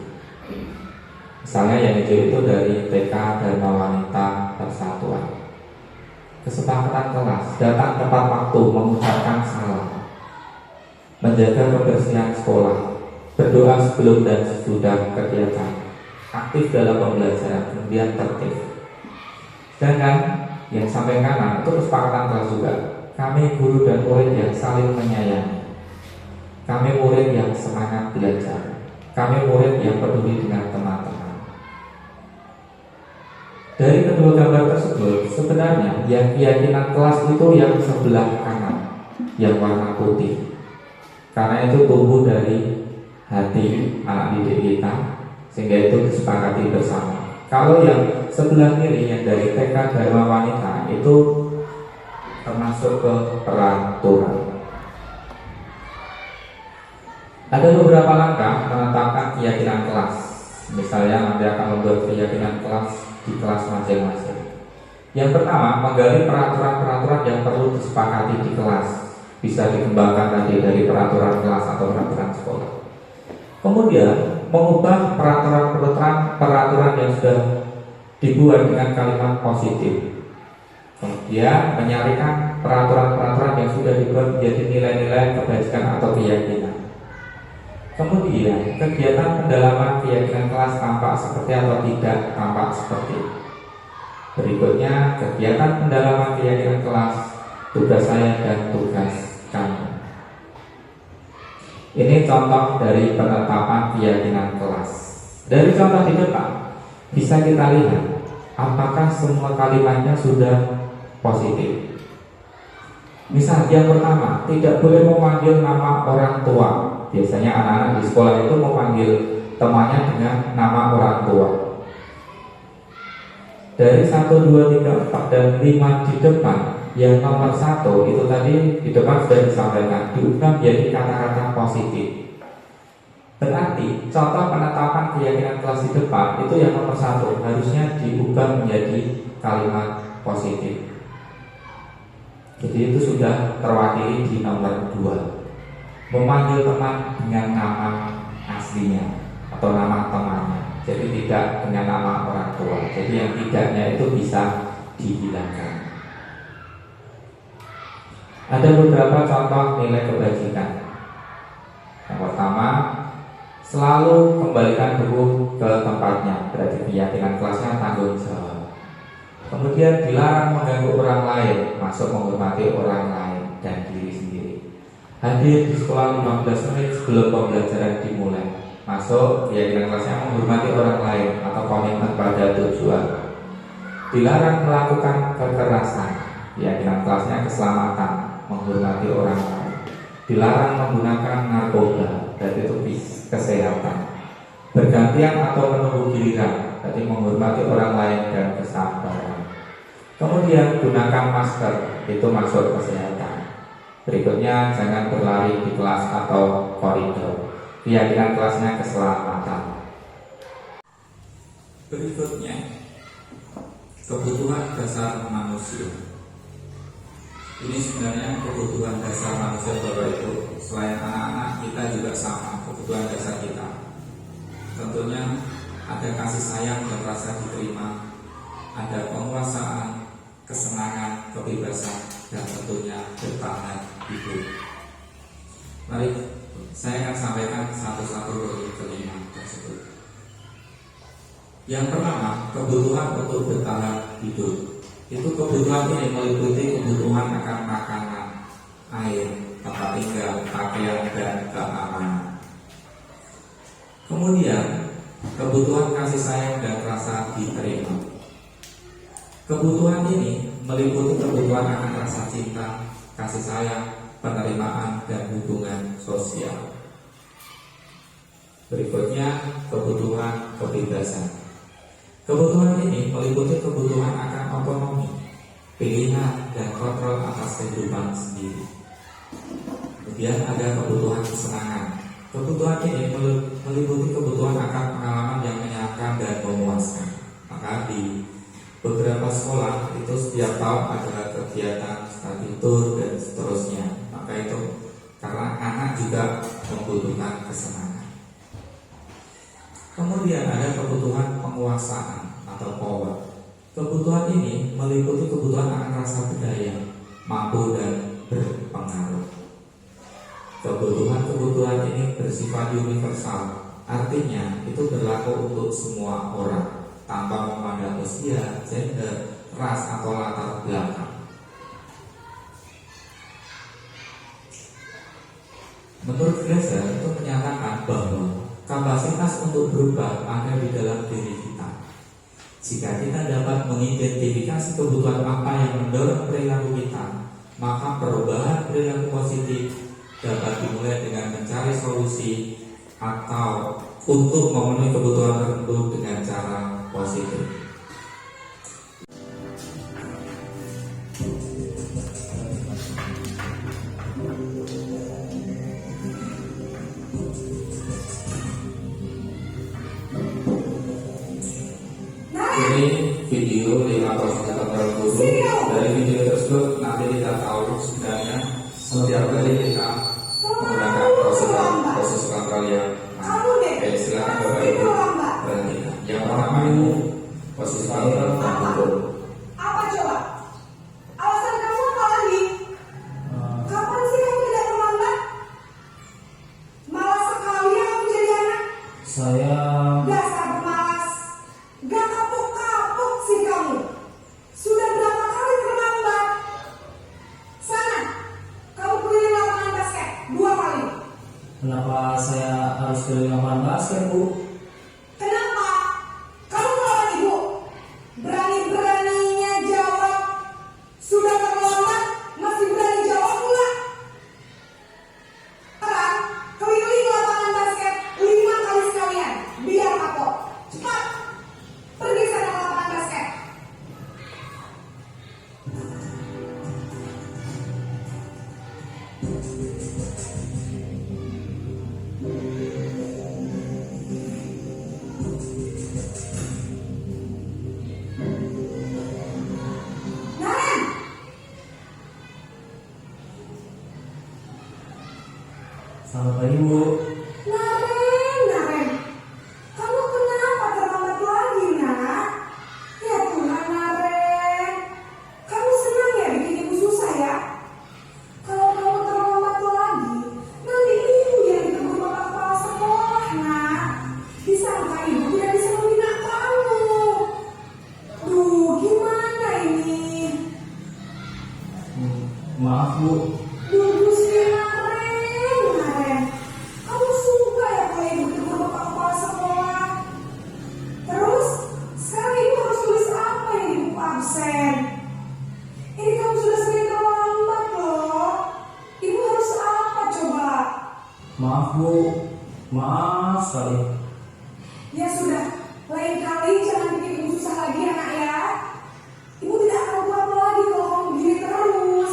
Misalnya yang hijau itu dari TK Dharma Wanita Persatuan. Kesepakatan kelas, datang tepat waktu, mengucapkan salam, menjaga kebersihan sekolah, berdoa sebelum dan sesudah kegiatan, aktif dalam pembelajaran, kemudian tertib. Sedangkan yang sampai kanan itu kesepakatan kelas juga. Kami guru dan murid yang saling menyayangi, kami murid yang semangat belajar, kami murid yang peduli dengan teman-teman. Dari kedua gambar tersebut, sebenarnya yang keyakinan kelas itu yang sebelah kanan, yang warna putih. Karena itu tumbuh dari hati anak didik kita, sehingga itu disepakati bersama. Kalau yang sebelah kiri, yang dari TK Dharma Wanita, itu termasuk ke peraturan. Ada beberapa langkah menetapkan keyakinan kelas. Misalnya nanti akan membuat keyakinan kelas di kelas masing-masing. Yang pertama, menggali peraturan-peraturan yang perlu disepakati di kelas. Bisa dikembangkan tadi dari peraturan kelas atau peraturan sekolah. Kemudian, mengubah peraturan yang sudah dibuat dengan kalimat positif. Kemudian, menyarikan peraturan-peraturan yang sudah dibuat menjadi nilai-nilai kebajikan atau keyakinan. Kemudian, kegiatan pendalaman keyakinan kelas tampak seperti atau tidak tampak seperti. Berikutnya, kegiatan pendalaman keyakinan kelas, tugas saya dan tugas kamu. Ini contoh dari penetapan keyakinan kelas. Dari contoh di depan, bisa kita lihat apakah semua kalimatnya sudah positif. Misal yang pertama, tidak boleh memanggil nama orang tua. Biasanya anak-anak di sekolah itu memanggil temannya dengan nama orang tua. Dari 1, 2, 3, 4, dan 5 di depan, yang nomor 1 itu tadi di depan sudah disampaikan, diubah menjadi kata-kata positif. Berarti contoh penetapan keyakinan kelas di depan itu yang nomor 1 harusnya diubah menjadi kalimat positif. Jadi itu sudah terwakili di nomor 2. Memanggil teman dengan nama aslinya atau nama temannya. Jadi tidak dengan nama orang tua. Jadi yang tidaknya itu bisa dihilangkan. Ada beberapa contoh nilai kebajikan. Yang pertama, selalu kembalikan buku ke tempatnya. Berarti keyakinan kelasnya tanggung jawab. Kemudian dilarang mengganggu orang lain, masuk menghormati orang lain dan diri sendiri. Hadir di sekolah 15 menit sebelum pembelajaran dimulai. Masuk keyakinan kelasnya menghormati orang lain atau komitmen pada tujuan. Dilarang melakukan kekerasan. Keyakinan kelasnya keselamatan, menghormati orang lain. Dilarang menggunakan narkoba, dan itu kesehatan. Bergantian atau menunggu giliran, jadi menghormati orang lain dan kesabaran. Kemudian gunakan masker, itu masuk kesehatan. Berikutnya, jangan berlari di kelas atau koridor. Keyakinan kelasnya keselamatan. Berikutnya, kebutuhan dasar manusia. Ini sebenarnya kebutuhan dasar manusia Bapak Ibu. Selain anak-anak, kita juga sama kebutuhan dasar kita. Tentunya ada kasih sayang dan rasa diterima, ada penguasaan, kesenangan, kebebasan, dan tentunya bertahan hidup. Mari saya akan sampaikan satu-satu dari kelima tersebut. Yang pertama, kebutuhan untuk bertahan hidup. Itu kebutuhan ini meliputi kebutuhan akan makanan, air, tempat tinggal, pakaian, dan keamanan. Kemudian, kebutuhan kasih sayang dan rasa diterima. Kebutuhan ini meliputi kebutuhan akan rasa cinta, kasih sayang, penerimaan, dan hubungan sosial. Berikutnya, kebutuhan kebebasan. Kebutuhan ini meliputi kebutuhan akan otonomi, pilihan, dan kontrol atas kehidupan sendiri. Kemudian ada kebutuhan kesenangan. Kebutuhan ini meliputi kebutuhan akan pengalaman yang menyenangkan dan memuaskan. Maka di beberapa sekolah itu setiap tahun ada kegiatan study tour dan seterusnya. Maka itu karena anak juga membutuhkan kesenangan. Kemudian ada kebutuhan penguasaan atau power. Kebutuhan ini meliputi kebutuhan akan rasa berdaya, mampu dan berpengaruh. Kebutuhan-kebutuhan ini bersifat universal, artinya itu berlaku untuk semua orang tanpa memandang usia, gender, ras atau latar belakang. Menurut Glaser itu menyatakan bahwa kapasitas untuk berubah ada di dalam diri kita. Jika kita dapat mengidentifikasi kebutuhan apa yang mendorong perilaku kita, maka perubahan perilaku positif dapat dimulai dengan mencari solusi atau untuk memenuhi kebutuhan tertentu dengan cara positif. Ini video 5% kontrol guru. Dari video tersebut nanti kita tahu sebenarnya setiap kali kita menggunakan proses kontrol yang silakan Bapak Ibu perhatikan. Yang pertama itu posisi kontrol dan hukum. Apa coba? Alasan kamu apa lagi? Kapan sih kamu tidak terlambat? Malas sekali ya kamu jadi anak. Saya Dasar pemalas. Gak kapok-kapok sih kamu. Sudah berapa kali terlambat? Sana, kamu keliling lapangan basket 2 kali. kenapa saya harus keliling lapangan basket, Bu? Kenapa? Kamu melawan ibu. Berani-beraninya jawab. Sudah terlambat, masih berani jawab pula. Sekarang, keliling lapangan basket 5 kali sekalian. Biar kapok. Cepat. Pergi sana ke lapangan basket. Naren, Selamat pagi, Bu. Naren. Kamu kenapa terlambat lagi, nak? Ya Tuhan, Naren. Kamu senang ya bikin ibu susah ya? Kalau kamu terlambat lagi, nanti ibu yang ditegur bapak kepala sekolah, nak. Disangka ibu tidak bisa membina kamu. Duh, gimana ini? Maaf, Bu. Duh, sih Naren. Kamu suka ya kalau ibu ditegur bapak kepala sekolah? Terus, sekarang ibu harus tulis apa yang di buku absen? Ini kamu sudah sering terlambat loh. Ibu harus apa coba? Maaf, Bu. Maaf sekali. Ya sudah, lain kali jangan bikin ibu susah lagi ya nak ya. Ibu tidak akan kuat lagi kalau kamu begini terus.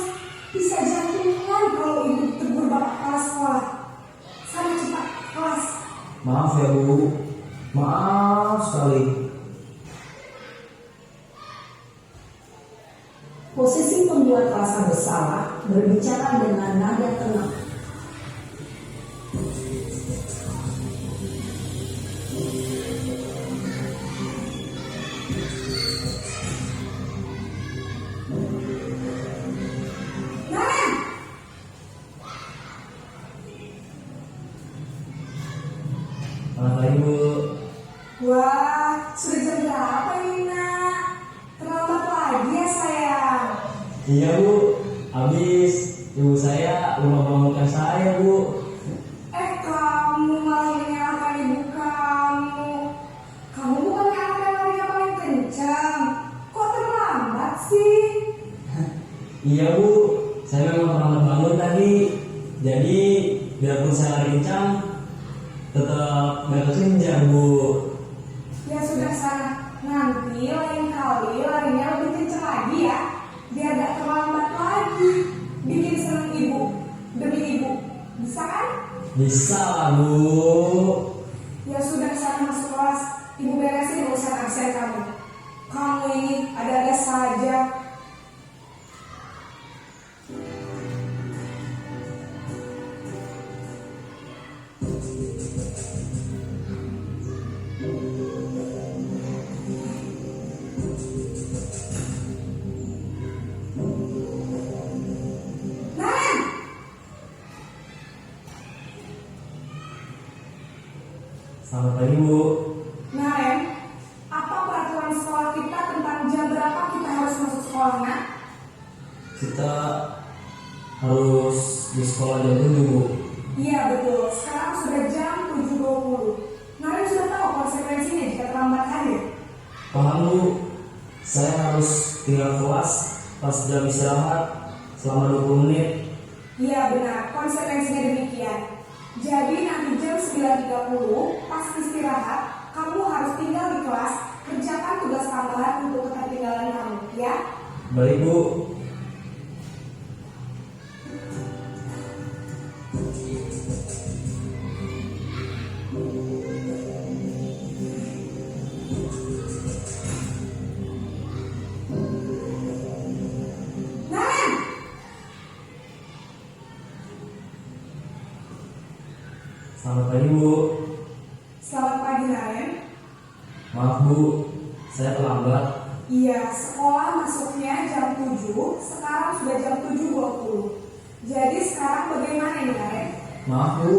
Bisa jantungan kalau ibu tegur bapak kepala sekolah. Sana cepat, kelas. Maaf ya, Bu. Maaf sekali. Posisi pembuat rasa bersalah berbicara dengan nada tenang. Naren, Selamat pagi, Bu. wah sudah jam berapa ini nak? Terlambat lagi ya sayang. Iya, Bu. Habis ibu saya lupa bangunkan saya, Bu. Kamu malah menyalahkan ibu kamu. Kamu bukan anak yang larinya paling kencang. Kok terlambat sih? Iya, Bu. Saya memang terlambat bangun tadi. Jadi biarpun saya lari kencang, tetap gak kesenjang, Bu. Ya sudah sana. Nanti lain kali larinya lebih kencang lagi ya. Biar gak terlambat lagi. Bikin seneng ibu. Demi ibu. Bisa kan? Bisa lah, Bu. Ya sudah sana masuk kelas. Ibu beresin urusan absen kamu. Kamu ini ada-ada saja. Selamat pagi Bu. Nah, Ren, apa peraturan sekolah kita tentang jam berapa kita harus masuk sekolah, nak? Kita harus di sekolah jam 7 Bu. Iya, betul. Sekarang sudah jam 7.20. Ren sudah tahu konsekuensinya jika terlambat hadir? Paham Bu, saya harus tinggal kelas pas jam istirahat selama 20 menit. Iya, benar. Konsekuensinya demikian. Jadi nanti jam 9.30 pas istirahat, kamu harus tinggal di kelas, kerjakan tugas tambahan untuk ketertinggalan kamu, ya? Baik Bu. Ren! Selamat pagi Bu. Selamat pagi, Ren. Maaf Bu, saya terlambat. Iya, sekolah masuknya jam 7, sekarang sudah jam 7.20. Jadi sekarang bagaimana ini, Ren? Maaf Bu,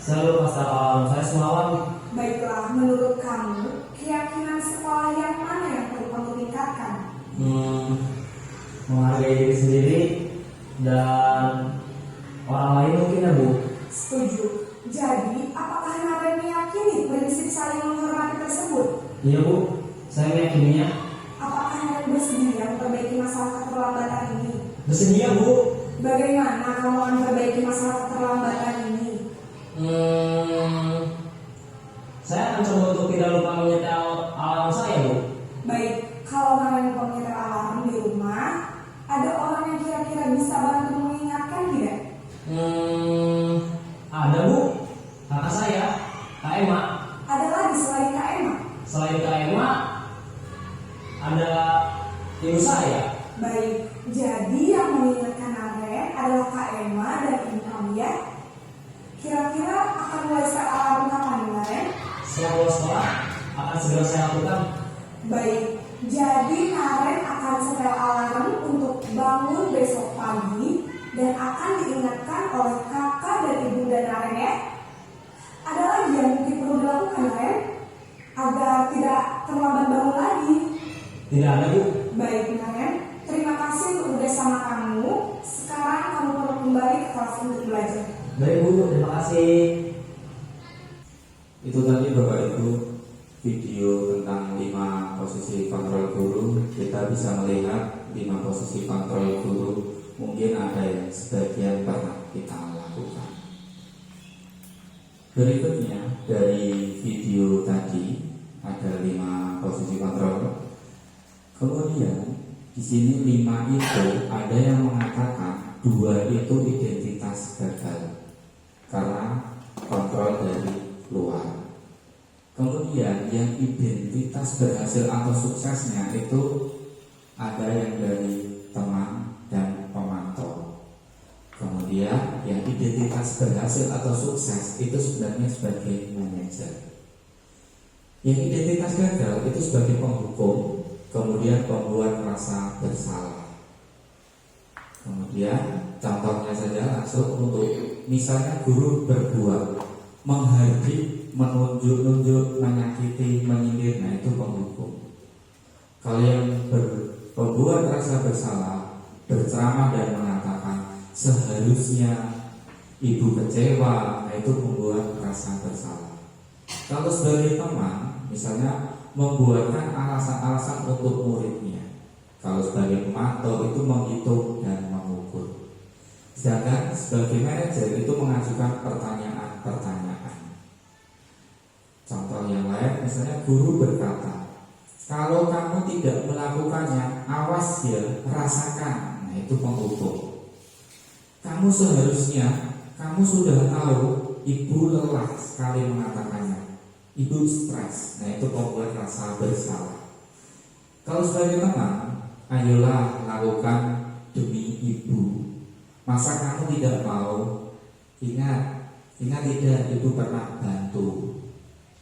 saya lupa start alarm saya semalam. Baiklah, menurut kamu, keyakinan sekolah yang mana yang perlu kamu tingkatkan? Menghargai diri sendiri dan orang lain mungkin ya Bu. Setuju. Jadi, apakah Ren meyakini prinsip saling menghormati tersebut? Iya Bu, saya meyakininya. Apakah Ren bersedia memperbaiki masalah keterlambatan ini? Bersedia Bu. Bagaimana kamu akan memperbaiki masalah keterlambatan ini? Saya akan coba untuk tidak lupa menyetel alarm saya Bu. Baik, kalau Ren menyetel alarm di rumah, ada orang yang kira-kira bisa bantu mengingatkan tidak? Ada Bu, kakak saya, Kak Emma. Ada lagi selain Kak Emma? Selain Kak Emma, ada ibu saya. Baik, jadi yang mengingatkan Ren adalah Kak Emma dan ibu kamu, ya? Kira-kira akan mulai set alarm kapan, Ren? Setelah pulang sekolah, akan segera saya lakukan. Baik, jadi Ren akan setel alarm untuk bangun besok pagi dan akan diingatkan oleh kakak dan ibu dan Ren, ya? Ada lagi yang mungkin perlu dilakukan, Ren? Agar tidak terlambat bangun lagi. Tidak ada Bu. Baik, Ren. Terima kasih untuk bersama kamu. Sekarang kamu perlu kembali ke kelas untuk belajar. Baik Bu, terima kasih. Itu tadi Bapak Ibu video tentang 5 posisi kontrol guru. Kita bisa melihat 5 posisi kontrol guru. Mungkin ada yang sebagian pernah kita lakukan. Berikutnya dari video tadi ada 5 posisi kontrol. Kemudian di sini 5 itu ada yang mengatakan 2 itu identitas gagal karena kontrol dari luar. Kemudian yang identitas berhasil atau suksesnya itu ada yang dari teman dan pemantau. Kemudian yang identitas berhasil atau sukses itu sebenarnya sebagai manajer. Yang identitas gagal itu sebagai penghukum, kemudian pembuat merasa bersalah. Kemudian contohnya saja langsung untuk misalnya guru berbuat menghardik, menunjuk-nunjuk, menyakiti, menyindir, nah itu penghukum. Kalau yang pembuat rasa bersalah, berceramah dan mengatakan seharusnya ibu kecewa, nah itu membuat rasa bersalah. Kalau sebagai teman, misalnya membuatkan alasan-alasan untuk muridnya. Kalau sebagai pemantau itu menghitung dan mengukur. Sedangkan sebagai manajer itu mengajukan pertanyaan-pertanyaan. Contoh yang lain, misalnya guru berkata, kalau kamu tidak melakukannya, awas ya, rasakan. Nah itu penghukum. Kamu seharusnya, kamu sudah tahu ibu lelah sekali mengatakannya. Ibu stres, nah itu membuat rasa bersalah. Kalau sebagai teman, ayolah lakukan demi ibu. Masa kamu tidak mau? Ingat tidak, ibu pernah bantu.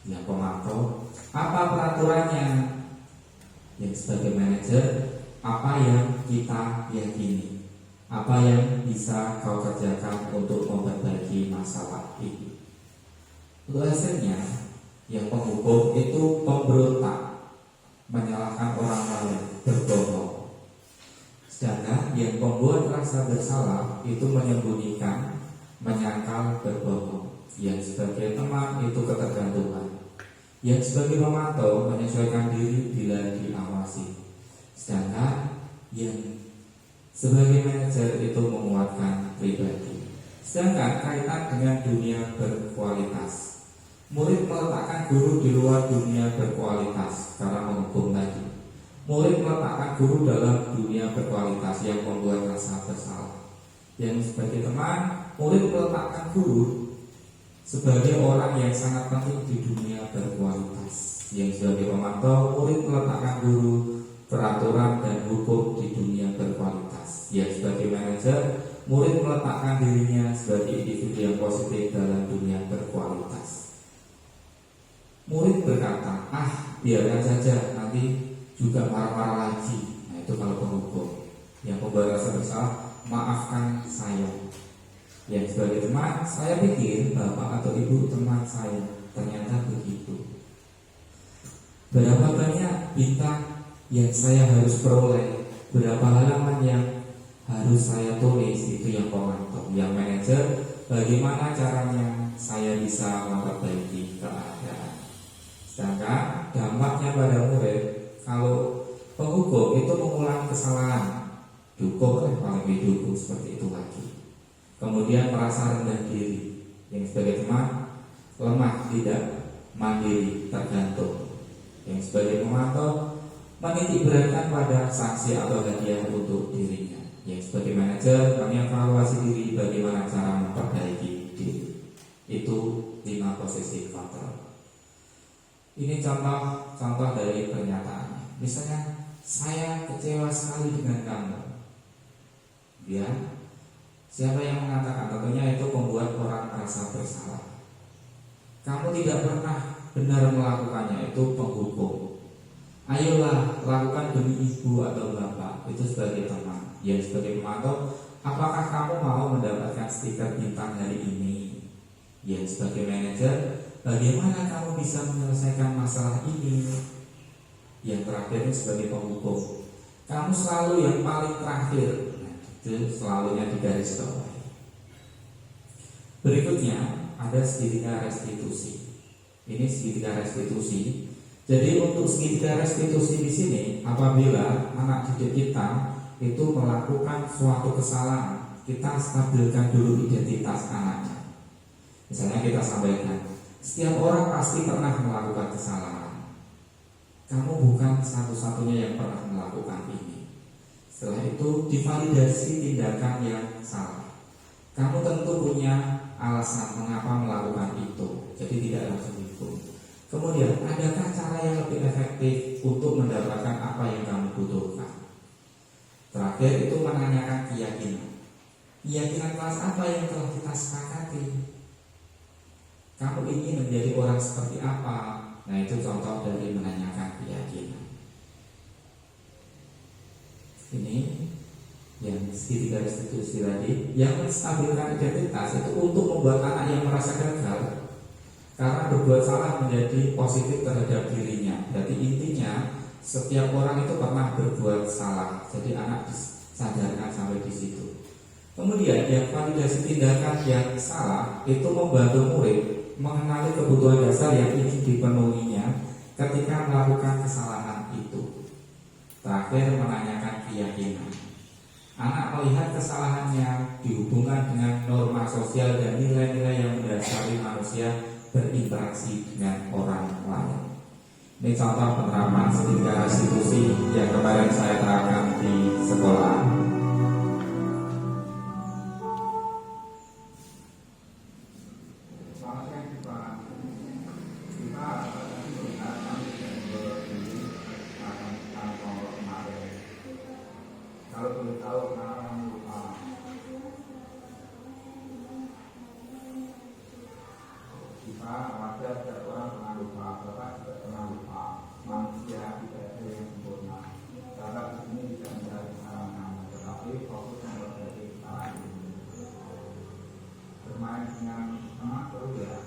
Ya pemantau, apa peraturannya? Yang sebagai manajer, apa yang kita yakini? Apa yang bisa kau kerjakan untuk memperbaiki masalah ini? Untuk hasilnya, Yang penghukum itu pemberontak, menyalahkan orang lain, berbohong. Sedangkan yang pembuat rasa bersalah itu menyembunyikan, menyangkal, berbohong. Yang sebagai teman itu ketergantungan. Yang sebagai pemantau menyesuaikan diri bila diawasi. Sedangkan yang sebagai manajer itu menguatkan pribadi. Sedangkan kaitan dengan dunia berkualitas, murid meletakkan guru di luar dunia berkualitas karena menghukum tadi. Murid meletakkan guru dalam dunia berkualitas yang membuat rasa bersalah. Yang sebagai teman, murid meletakkan guru sebagai orang yang sangat penting di dunia berkualitas. Yang sebagai pemantau, murid meletakkan guru peraturan dan hukum di dunia berkualitas. Yang sebagai manajer, murid meletakkan dirinya sebagai individu yang positif dalam dunia berkualitas. Murid berkata, biarkan saja, nanti juga marah-marah lagi. Nah, itu kalau penghukum. Yang pembuat rasa bersalah, maafkan saya. Yang sebagai teman, saya pikir bapak atau ibu teman saya, ternyata begitu. Berapa banyak bintang yang saya harus peroleh, berapa halaman yang harus saya tulis, itu yang pemantau. Yang manajer, bagaimana caranya saya bisa memperbaiki keadaan. Sedangkan dampaknya pada murid, kalau penghukum itu mengulang kesalahan, dihukum paling didukung seperti itu lagi. Kemudian merasa rendah diri. Yang sebagai teman, lemah, tidak mandiri, tergantung. Yang sebagai pemantau, menitik beratkan pada sanksi atau hadiah untuk dirinya. Yang sebagai manajer, mengevaluasi diri bagaimana cara memperbaiki diri. Itu 5 posisi kontrol. Ini contoh dari pernyataan. Misalnya, saya kecewa sekali dengan kamu. Ya, siapa yang mengatakan? Tentunya itu membuat orang merasa bersalah. Kamu tidak pernah benar melakukannya, itu penghukum. Ayolah, lakukan demi ibu atau bapak. Itu sebagai teman. Yang sebagai pemantau, apakah kamu mau mendapatkan stiker bintang hari ini? Yang sebagai manajer, bagaimana kamu bisa menyelesaikan masalah ini? Yang terakhir sebagai penghukum, kamu selalu yang paling terakhir. Nah, itu selalunya di garis bawah. Berikutnya ada segitiga restitusi. Ini segitiga restitusi. Jadi untuk segitiga restitusi di sini, apabila anak didik kita itu melakukan suatu kesalahan, kita stabilkan dulu identitas anaknya. Misalnya kita sampaikan, setiap orang pasti pernah melakukan kesalahan. Kamu bukan satu-satunya yang pernah melakukan ini. Setelah itu divalidasi tindakan yang salah. Kamu tentu punya alasan mengapa melakukan itu. Jadi tidak langsung dihukum. Kemudian, adakah cara yang lebih efektif untuk mendapatkan apa yang kamu butuhkan? Terakhir itu menanyakan keyakinan. Keyakinan kelas apa yang telah kita sepakati? Kamu ingin menjadi orang seperti apa? Nah, itu contoh dari menanyakan keyakinan. Ini yang segitiga restitusi tadi. Yang menstabilkan identitas itu untuk membuat anak yang merasa gagal karena berbuat salah menjadi positif terhadap dirinya. Jadi intinya setiap orang itu pernah berbuat salah. Jadi anak disadarkan sampai di situ. Kemudian yang validasi tindakan yang salah itu membantu murid mengenali kebutuhan dasar yang ingin dipenuhinya ketika melakukan kesalahan itu. Terakhir menanyakan keyakinan. Anak melihat kesalahannya dihubungkan dengan norma sosial dan nilai-nilai yang mendasari manusia berinteraksi dengan orang lain. Ini contoh penerapan segitiga restitusi yang kemarin saya terapkan di sekolah. Kalau boleh tahu kenapa kamu lupa? Kita wajar setiap orang pernah lupa, Bapak juga pernah lupa. Manusia tidak ada yang sempurna. Bapak di sini bisa mencari kesalahan, tetapi fokus memperbaiki kesalahan ini. Bermain dengan teman seru ya.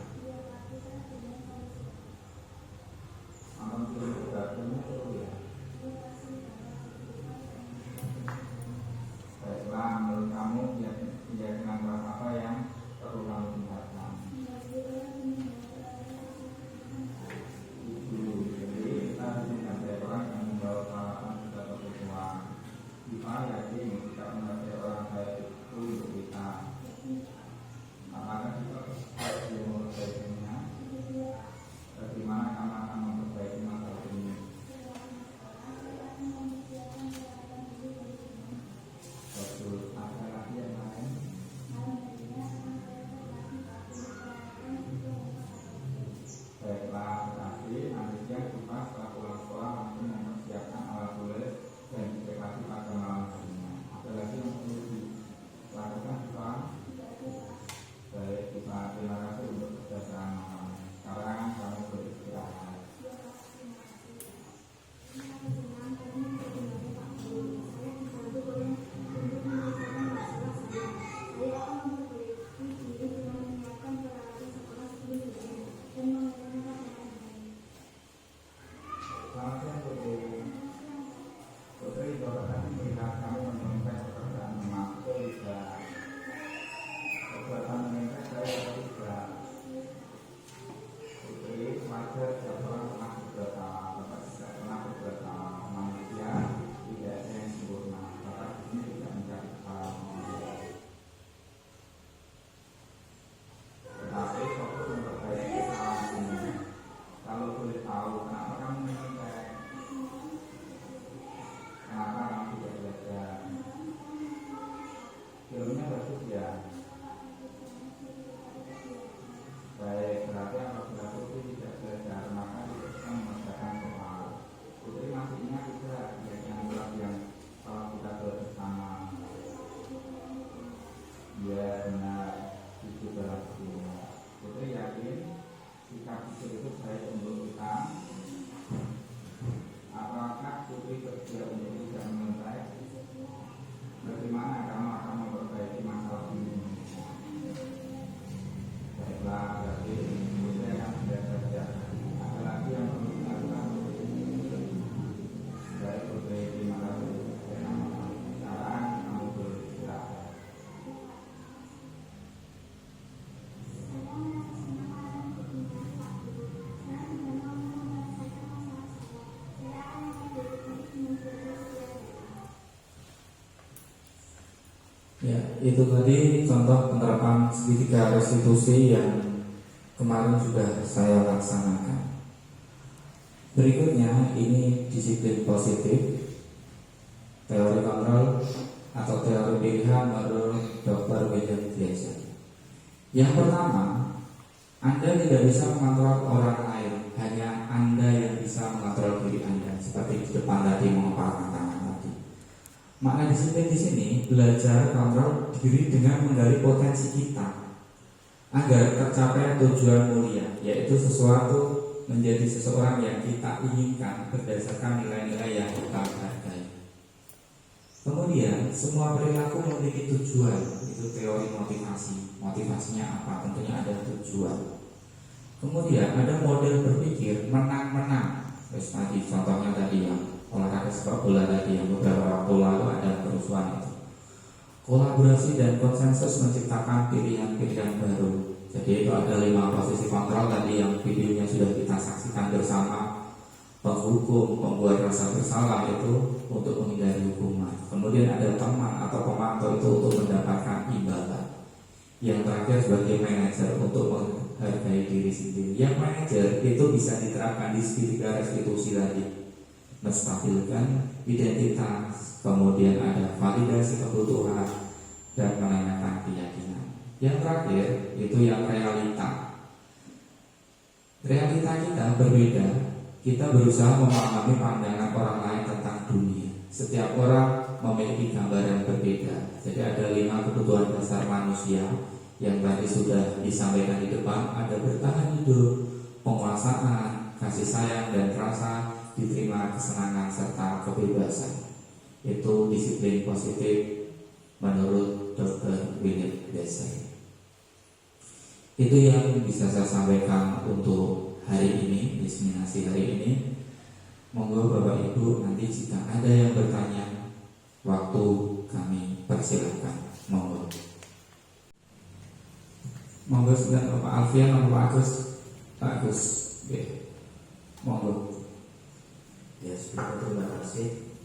terakhir tidak pernah berkata Bapak tidak pernah berkata manusia tidak ada yang sempurna. Bapak di sini tidak mencari kesalahan manusia. Tetapi fokus memperbaiki kesalahan ini. Kalau boleh tahu kenapa kamu menyontek, kenapa kamu tidak belajar? Filmnya bagus ya. Baik, berarti apabila Putri tidak belajar maka tidak bisa mengerjakan soal. Putri masih ingat tidak yang kalau kita bersama? Ya benar, itu berarti. Putri yakin sikap itu baik untuk kita. Apakah Putri kerja untuk tidak menyontek? Bagaimana kamu akan memperbaiki masalah ini? Baiklah, berarti Putri akan belajar saja. Ada lagi yang perlu dilakukan? Baik Putri, terima kasih. Sekarang kamu boleh istirahat. Ya, itu tadi contoh penerapan segitiga restitusi yang kemarin sudah saya laksanakan. Berikutnya ini disiplin positif, teori kontrol atau teori pilihan menurut Dr. William Glasser. Yang pertama, Anda tidak bisa mengontrol orang lain, hanya Anda yang bisa mengontrol diri Anda. Seperti di depan tadi mengepalkan tangan tadi. Makna disiplin di sini belajar kontrol diri dengan menggali potensi kita agar tercapai tujuan mulia, yaitu sesuatu menjadi seseorang yang kita inginkan berdasarkan nilai-nilai yang kita hargai. Kemudian semua perilaku memiliki tujuan, itu teori motivasi. Motivasinya apa? Tentunya ada tujuan. Kemudian ada model berpikir menang-menang. Terus tadi contohnya tadi yang olahraga sepak bola tadi yang beberapa waktu lalu ada kerusuhan itu. Kolaborasi dan konsensus menciptakan pilihan-pilihan baru. Jadi itu ada 5 posisi kontrol tadi yang videonya sudah kita saksikan bersama. Penghukum, membuat rasa bersalah itu untuk menghindari hukuman. Kemudian ada teman atau pemantau itu untuk mendapatkan imbalan. Yang terakhir sebagai manajer untuk menghargai diri sendiri. Yang manajer itu bisa diterapkan di segitiga restitusi tadi. Menstabilkan identitas, kemudian ada validasi kebutuhan dan menanyakan keyakinan. Yang terakhir itu yang realita. Realita kita berbeda. Kita berusaha memahami pandangan orang lain tentang dunia. Setiap orang memiliki gambaran berbeda. Jadi ada 5 kebutuhan dasar manusia yang tadi sudah disampaikan di depan. Ada bertahan hidup, penguasaan, kasih sayang dan rasa diterima, kesenangan serta kebebasan. Itu disiplin positif menurut Dr. William Glasser. Itu yang bisa saya sampaikan untuk hari ini, diseminasi hari ini. Monggo Bapak Ibu nanti jika ada yang bertanya, waktu kami persilakan. Monggo. Monggo sedang Bapak Alfian atau Pak Agus? Pak Agus, oke. Monggo. Ya, terima kasih.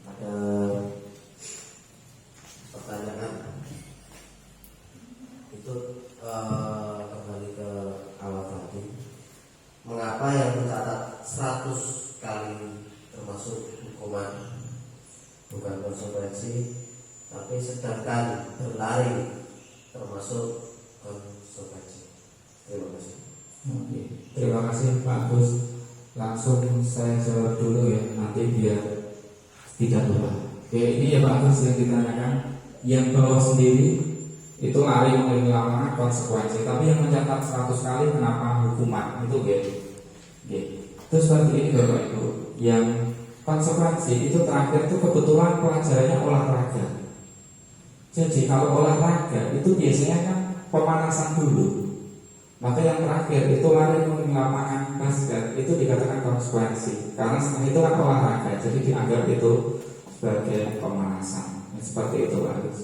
Ada pertanyaan itu kembali ke awal tadi. Mengapa yang mencatat 100 kali termasuk hukuman bukan konsekuensi, tapi sedangkan berlari termasuk konsekuensi? Terima kasih. Oke, terima kasih Pak Agus. Langsung saya jawab dulu ya, nanti biar tidak lupa. Oke, ini ya Pak Agus yang ditanyakan. Yang bawah sendiri itu lari menghilangkan konsekuensi, tapi yang mencatat 100 kali kenapa hukuman itu gitu. Terus seperti ini Bapak Ibu, yang konsekuensi itu terakhir itu kebetulan pelajarannya olahraga. Jadi kalau olahraga itu biasanya kan pemanasan dulu. Maka yang terakhir itu lari mengelilingi lapangan basket itu dikatakan konsekuensi karena setelah itu kan olahraga, jadi dianggap itu sebagai pemanasan. Seperti itu Pak Agus.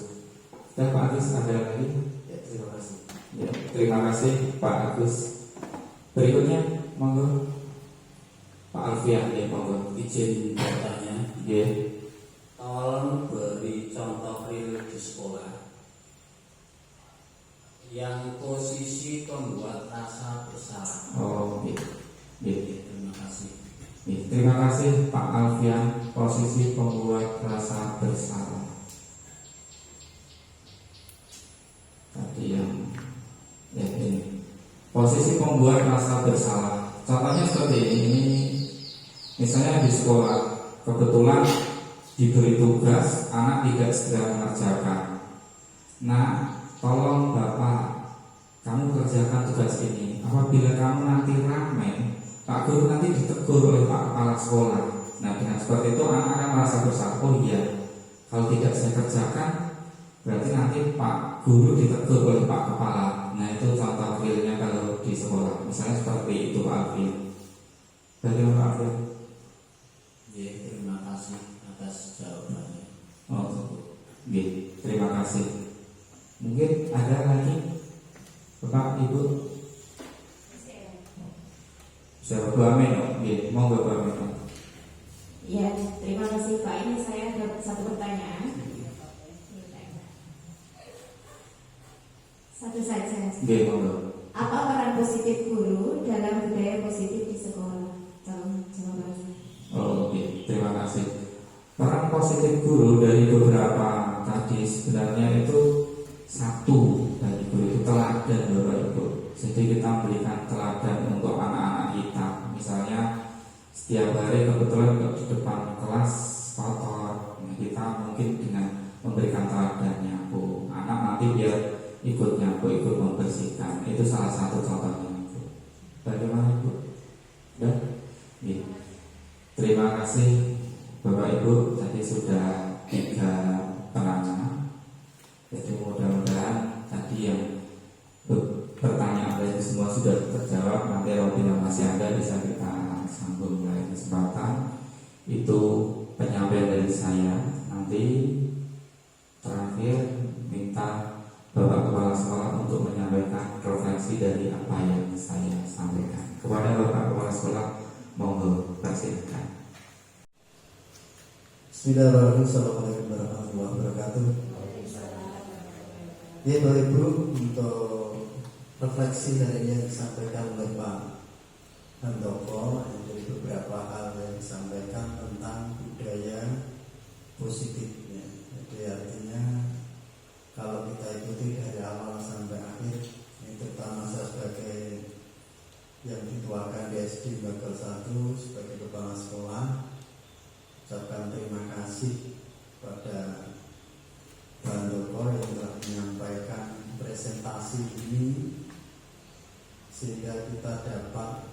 Dan Pak Agus ada lagi? Ya, terima kasih. Ya, terima kasih Pak Agus. Berikutnya monggo. Pak Alfian ya, monggo. Izin bertanya, Ya. tolong beri contoh real di sekolah yang posisi pembuat rasa bersalah. Oh, ya. Ya. Terima kasih. Ya, terima kasih Pak Alfian. Posisi pembuat rasa bersalah. Tadi yang ya ini. Posisi pembuat rasa bersalah. Contohnya seperti ini. Misalnya di sekolah kebetulan diberi tugas, anak tidak segera mengerjakan. Nah, tolong Bapak, kamu kerjakan tugas ini. Apabila kamu nanti rame, Pak Guru nanti ditegur oleh Pak Kepala Sekolah. Nah, dengan seperti itu anak akan merasa bersalah. Oh iya, kalau tidak saya kerjakan, berarti nanti Pak Guru ditegur oleh Pak Kepala. Nah, itu contoh realnya kalau di sekolah. Misalnya seperti itu Pak Alfian. Bagaimana Pak Alfian? Ya, terima kasih atas jawabannya. Oh, oke. Terima kasih. Mungkin ada lagi, Bapak Ibu? Saya Bu Amin, mau Bu Amin? Ya, terima kasih Pak. Ini saya dapat satu pertanyaan. Satu saja. Monggo. Apa peran positif guru dalam budaya positif di sekolah? Tolong jawabannya. Oh, oke. Terima kasih. Peran positif guru dari beberapa tadi sebenarnya itu satu dari guru itu teladan Bapak Ibu. Jadi kita memberikan teladan untuk anak-anak kita. Misalnya setiap hari kebetulan di depan kelas kotor, kita mungkin dengan memberikan teladan nyapu, anak nanti biar ikut nyapu, ikut membersihkan. Itu salah satu contohnya. Bagaimana Ibu? Dan terima kasih Bapak Ibu, tadi sudah 3 penanya. Jadi mudah-mudahan tadi yang pertanyaan dari semua sudah terjawab. Nanti apabila masih ada bisa kita sambung lain kesempatan. Itu penyampaian dari saya. Nanti terakhir minta Bapak Kepala Sekolah untuk menyampaikan refleksi dari apa yang saya sampaikan. Kepada Bapak Kepala Sekolah, monggo persilakan. Bismillahirrahmanirrahim. Assalamualaikum warahmatullahi wabarakatuh. Ya Bapak Ibu, untuk refleksi dari yang disampaikan oleh Pak Handoko, dari beberapa hal yang disampaikan tentang budaya positifnya. Jadi artinya kalau kita ikuti dari awal sampai akhir, ini terutama saya sebagai yang dituakan di SD Bagel 1 sebagai kepala sekolah, ucapkan terima kasih pada Pak Handoko yang telah menyampaikan presentasi ini sehingga kita dapat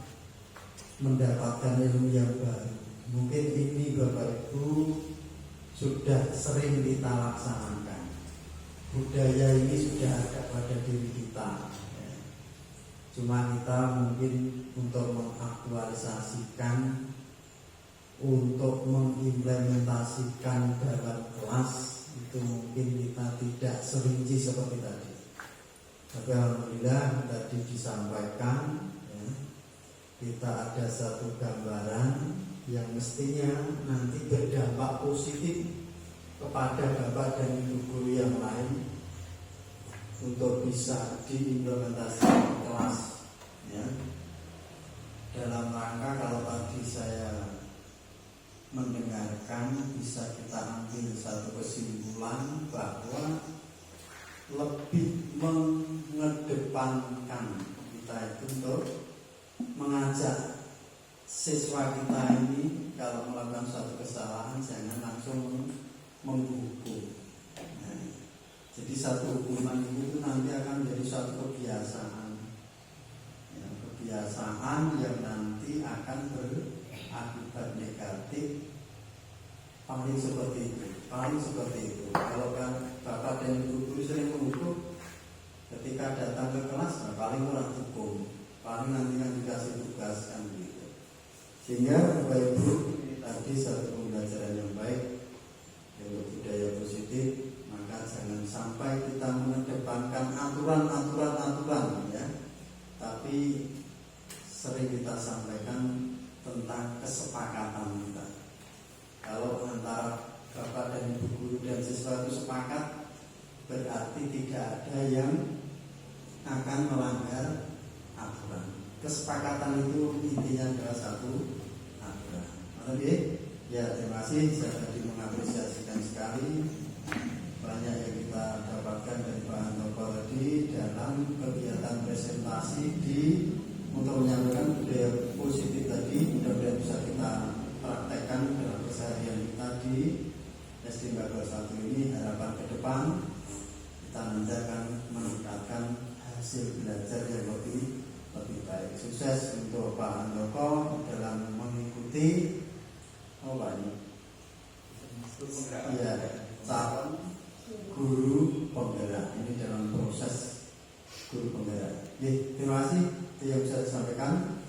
mendapatkan ilmu yang baru. Mungkin ini Bapak Ibu sudah sering kita laksanakan. Budaya ini sudah ada pada diri kita. Cuma kita mungkin untuk mengaktualisasikan, untuk mengimplementasikan dalam kelas itu mungkin kita tidak serinci seperti tadi. Tapi alhamdulillah tadi disampaikan ya, kita ada satu gambaran yang mestinya nanti berdampak positif kepada Bapak dan Ibu guru yang lain untuk bisa diimplementasikan kelas ya. Dalam rangka kalau tadi saya mendengarkan bisa kita ambil satu kesimpulan bahwa lebih mengedepankan kita itu untuk mengajak siswa kita ini kalau melakukan suatu kesalahan jangan langsung menghukum. Nah, jadi satu hukuman itu nanti akan menjadi suatu kebiasaan, ya, kebiasaan yang nanti akan berakibat negatif. Paling seperti itu. Kalau kan Bapak dan Ibu guru sering menghukum, ketika datang ke kelas, nah paling orang hukum, paling nanti kan dikasih tugas kan begitu. Sehingga Bapak Ibu tadi satu pembelajaran yang baik untuk budaya positif, maka jangan sampai kita mengedepankan aturan ya, tapi sering kita sampaikan tentang kesepakatan kita. Kalau antara Bapak dan Ibu guru dan siswa itu sepakat, berarti tidak ada yang akan melanggar aturan. Kesepakatan itu intinya adalah satu aturan. Oke? Ya, terima kasih. Saya tadi mengapresiasikan sekali banyak yang kita dapatkan dari Pak Handoko tadi dalam kegiatan presentasi untuk menyampaikan budaya positif tadi. Mudah-mudahan bisa kita praktekkan dalam keseharian kita di SD Bagor 1 ini. Harapan ke depan kita nanti akan meningkatkan hasil belajar yang lebih baik. Sukses untuk Pak Handoko dalam mengikuti calon guru penggerak ini dalam proses guru penggerak. Terima kasih. Itu yang bisa disampaikan.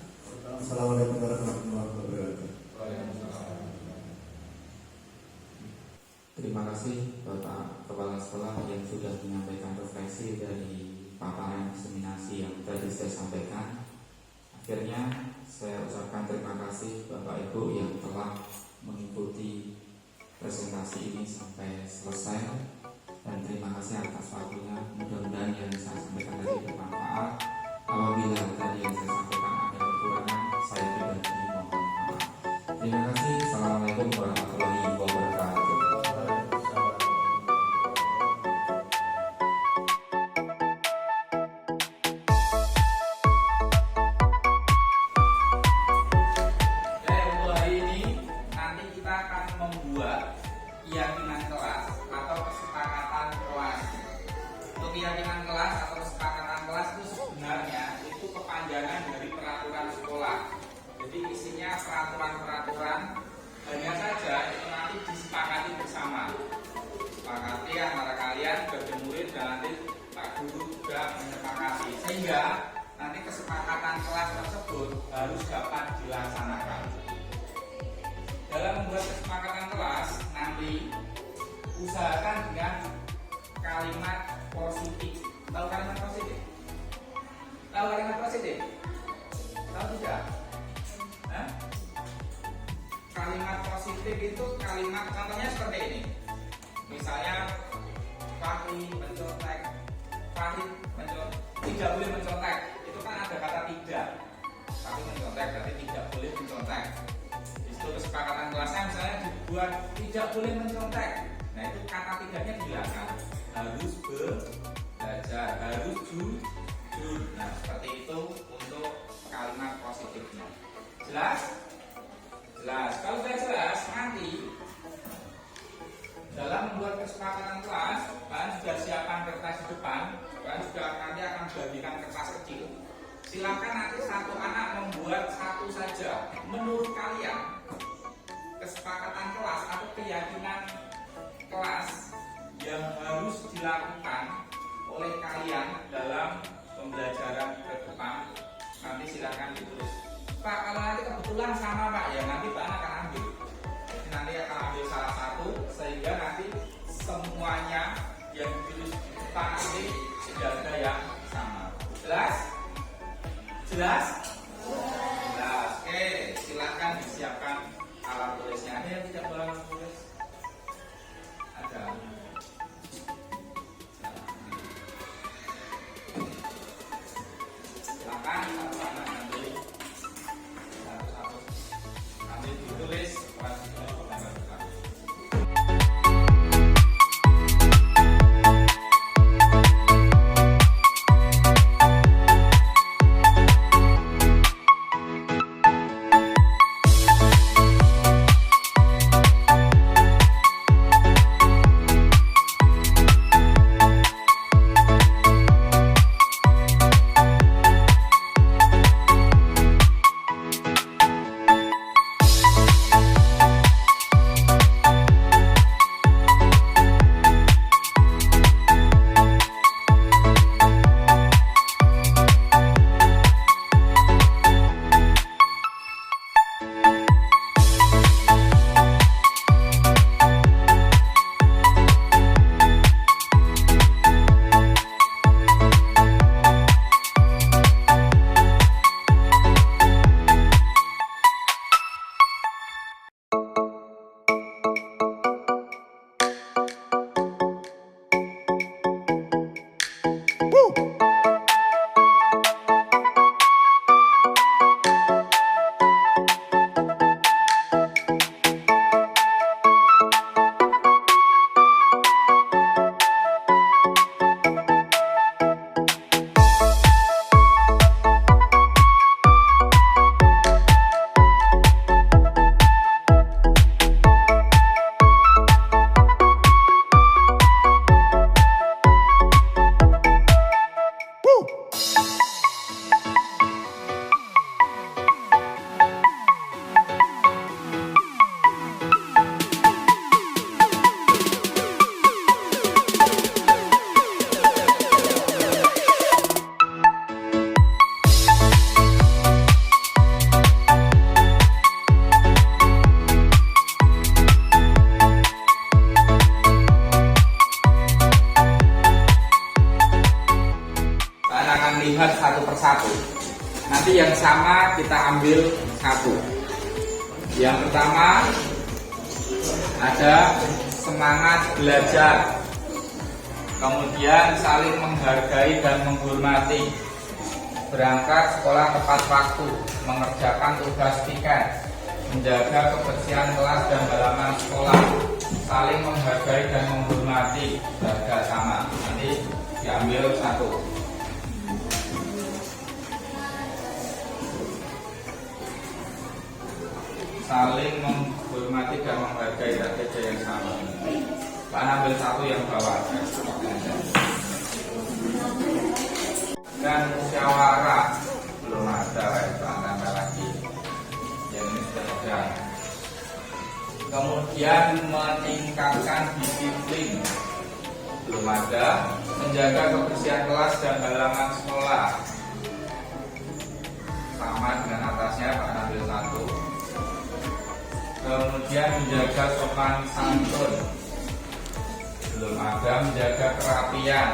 Assalamualaikum warahmatullahi wabarakatuh. Terima kasih Bapak Kepala Sekolah yang sudah menyampaikan refleksi dari paparan diseminasi yang tadi saya sampaikan. Akhirnya saya ucapkan terima kasih Bapak Ibu yang telah mengikuti presentasi ini sampai selesai, dan terima kasih atas waktunya. Mudah-mudahan yang saya sampaikan tadi bermanfaat. Apabila tadi yang saya sampaikan ada kekurangan, saya pribadi mohon maaf. Terima kasih. Assalamualaikum warahmatullahi wabarakatuh. Keyakinan kelas atau kesepakatan kelas. Untuk keyakinan kelas atau kesepakatan kelas itu sebenarnya itu kepanjangan dari peraturan sekolah. Jadi isinya peraturan-peraturan, hanya saja itu nanti disepakati bersama. Sepakati antara kalian sebagai murid dan nanti Pak Guru juga menyepakati, sehingga nanti kesepakatan kelas tersebut harus dapat dilaksanakan. Dalam membuat kesepakatan kelas nanti usahakan dengan kalimat positif. Tahu kalimat positif? Tahu kalimat positif? Tahu tidak? Hah? Kalimat positif itu kalimat contohnya seperti ini. Misalnya Fahri mencontek, tidak boleh mencontek. Itu kan ada kata tidak. Tapi mencontek berarti tidak boleh mencontek. Kesepakatan kelasnya misalnya dibuat tidak boleh mencontek. Nah itu kata tidaknya dihilangkan. Harus belajar, harus jujur. Nah seperti itu untuk kalimat positifnya. Jelas? Jelas. Kalau sudah jelas, nanti dalam membuat kesepakatan kelas, kalian sudah siapkan kertas di depan. Kalian juga nanti akan bagikan kertas kecil. Silakan nanti satu anak membuat satu saja. Menurut kalian kesepakatan kelas atau keyakinan kelas yang harus dilakukan oleh kalian dalam pembelajaran ke depan, nanti silakan ditulis. Pak, kalau nanti kebetulan sama Pak, ya nanti Pak akan ambil. Nanti akan ambil salah satu sehingga nanti semuanya yang ditulis Pak nanti tidak ada yang sama. Jelas? Jelas? Jelas. Oke, silakan disiapkan alat tulisnya. Ada yang tidak boleh tulis? Ada. Silakan sama-sama nanti satu-satu nanti ditulis wajibnya kita. bersama kita ambil satu. Yang pertama ada semangat belajar, kemudian saling menghargai dan menghormati, berangkat sekolah tepat waktu, mengerjakan tugas piket, menjaga kebersihan kelas dan halaman sekolah, saling menghargai dan menghormati, jaga sama. Nanti diambil satu. Saling menghormati dan menghargai kerja yang sama. Pak ambil satu yang bawah. Dan musyawarah belum ada, tambah lagi. Yang ini sudah ada. Kemudian meningkatkan disiplin belum ada. Menjaga kebersihan kelas dan halaman sekolah sama dengan atasnya, Pak ambil satu. Kemudian menjaga sopan santun belum ada. Menjaga kerapian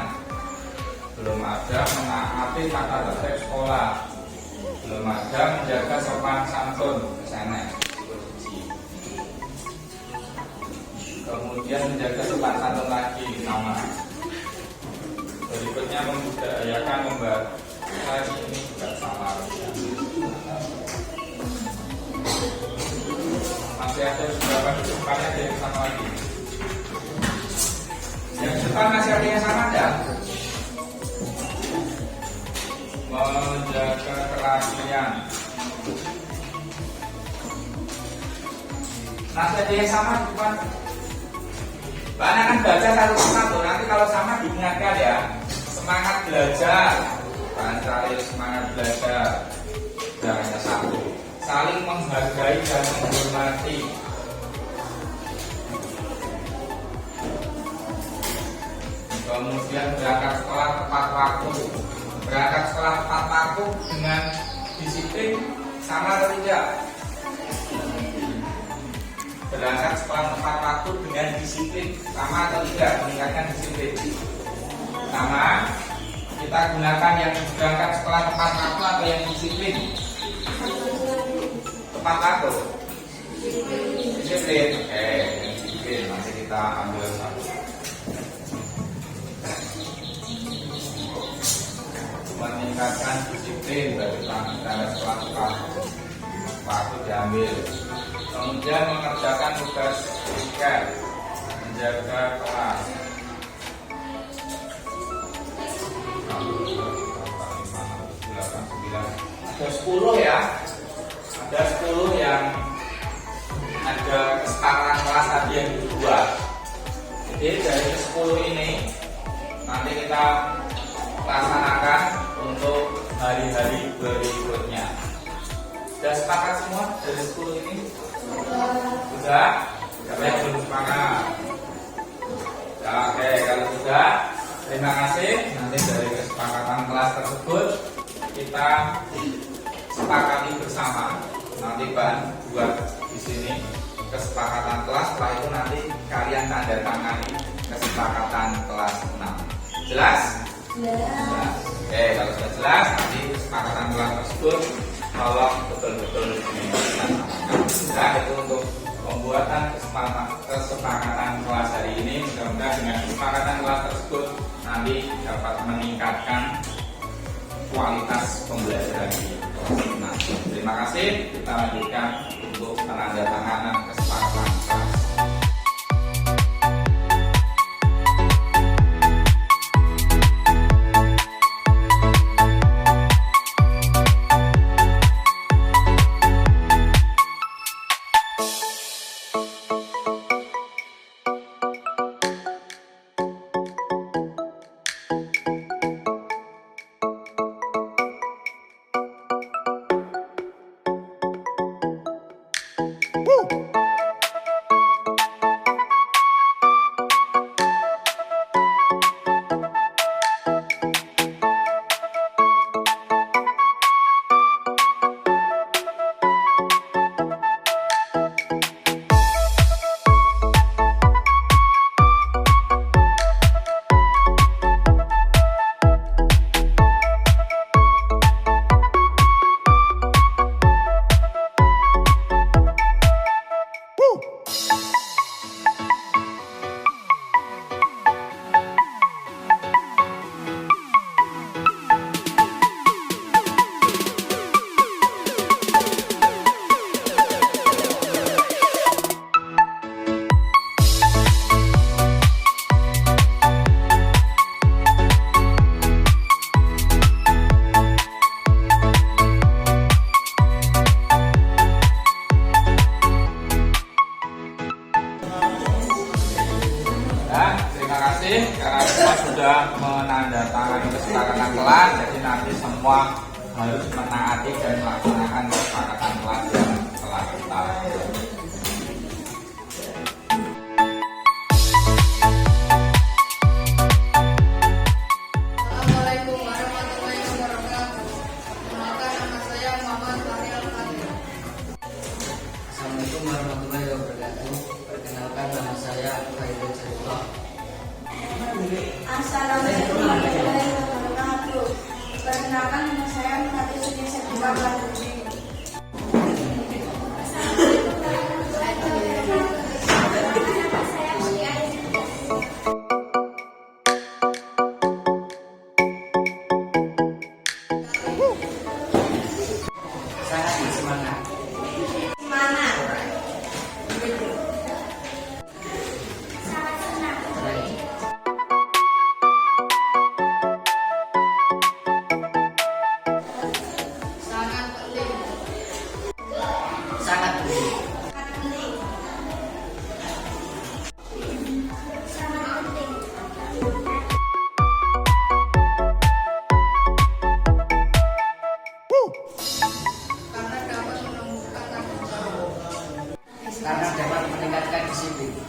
belum ada. Menaati tata tertib sekolah belum ada. Menjaga sopan santun kesana. Kemudian menjaga sopan santun lagi sama. Berikutnya membudayakan membaca, ini juga sama. Masih ada beberapa di depannya ada yang sama lagi. Yang di depan masih ada yang sama enggak? Menjaga kerapian. Masih ada yang sama di depan. Banyak kan baca satu persatu. Nanti kalau sama diingatkan ya. Semangat belajar. Cari semangat belajar. Dan hanya satu. Saling menghargai dan menghormati. Kemudian berangkat sekolah tepat waktu. Berangkat sekolah tepat waktu dengan disiplin sama atau tidak? Berangkat sekolah tepat waktu dengan disiplin sama atau tidak? Meningkatkan disiplin sama. Kita gunakan yang berangkat sekolah tepat waktu atau yang disiplin? Tepat waktu. Disiplin. Oke, disiplin. Nanti kita ambil satu. Meningkatkan disiplin dari berangkat sekolah tepat waktu diambil. Kemudian mengerjakan tugas piket, menjaga kelas. Ada 10 ya. Ada 10 yang ada kesepakatan kelas tadi yang dibuat. Jadi dari 10 ini nanti kita laksanakan untuk hari-hari berikutnya. Sudah sepakat semua dari 10 ini? Sudah? Siapa yang belum sepakat? Ya, oke, kalau sudah, terima kasih. Nanti dari kesepakatan kelas tersebut kita sepakati bersama. Nanti Pak buat di sini kesepakatan kelas. Setelah itu nanti kalian tanda tangani kesepakatan kelas 6. Jelas? Jelas. Oke, kalau sudah jelas, nanti kesepakatan kelas tersebut tolong betul-betul dilaksanakan. Nah, itu untuk pembuatan kesepakatan kelas hari ini. Mudah-mudahan dengan kesepakatan kelas tersebut nanti dapat meningkatkan kualitas pembelajaran di kelas 6. Terima kasih. Kita lanjutkan untuk penandatanganan kesepakatan kelas. Woo! sudah menandatangani kesepakatan kelas, jadi nanti semua harus menaati dan melaksanakan kesepakatan kelas yang telah kita buat. Assalamualaikum warahmatullahi wabarakatuh. Perkenalkan, nama saya Muhammad Fahri Al-Qadir. Assalamualaikum warahmatullahi wabarakatuh. Perkenalkan, nama saya Khairul Cerita. Assalamualaikum warahmatullahi wabarakatuh. Perkenalkan, nama saya Muhammad Suci Sepuluh Badrudin. Sangat bersemangat. Sangat penting. Sangat penting. Karena dapat menumbuhkan tanggung jawab. Karena dapat meningkatkan disiplin.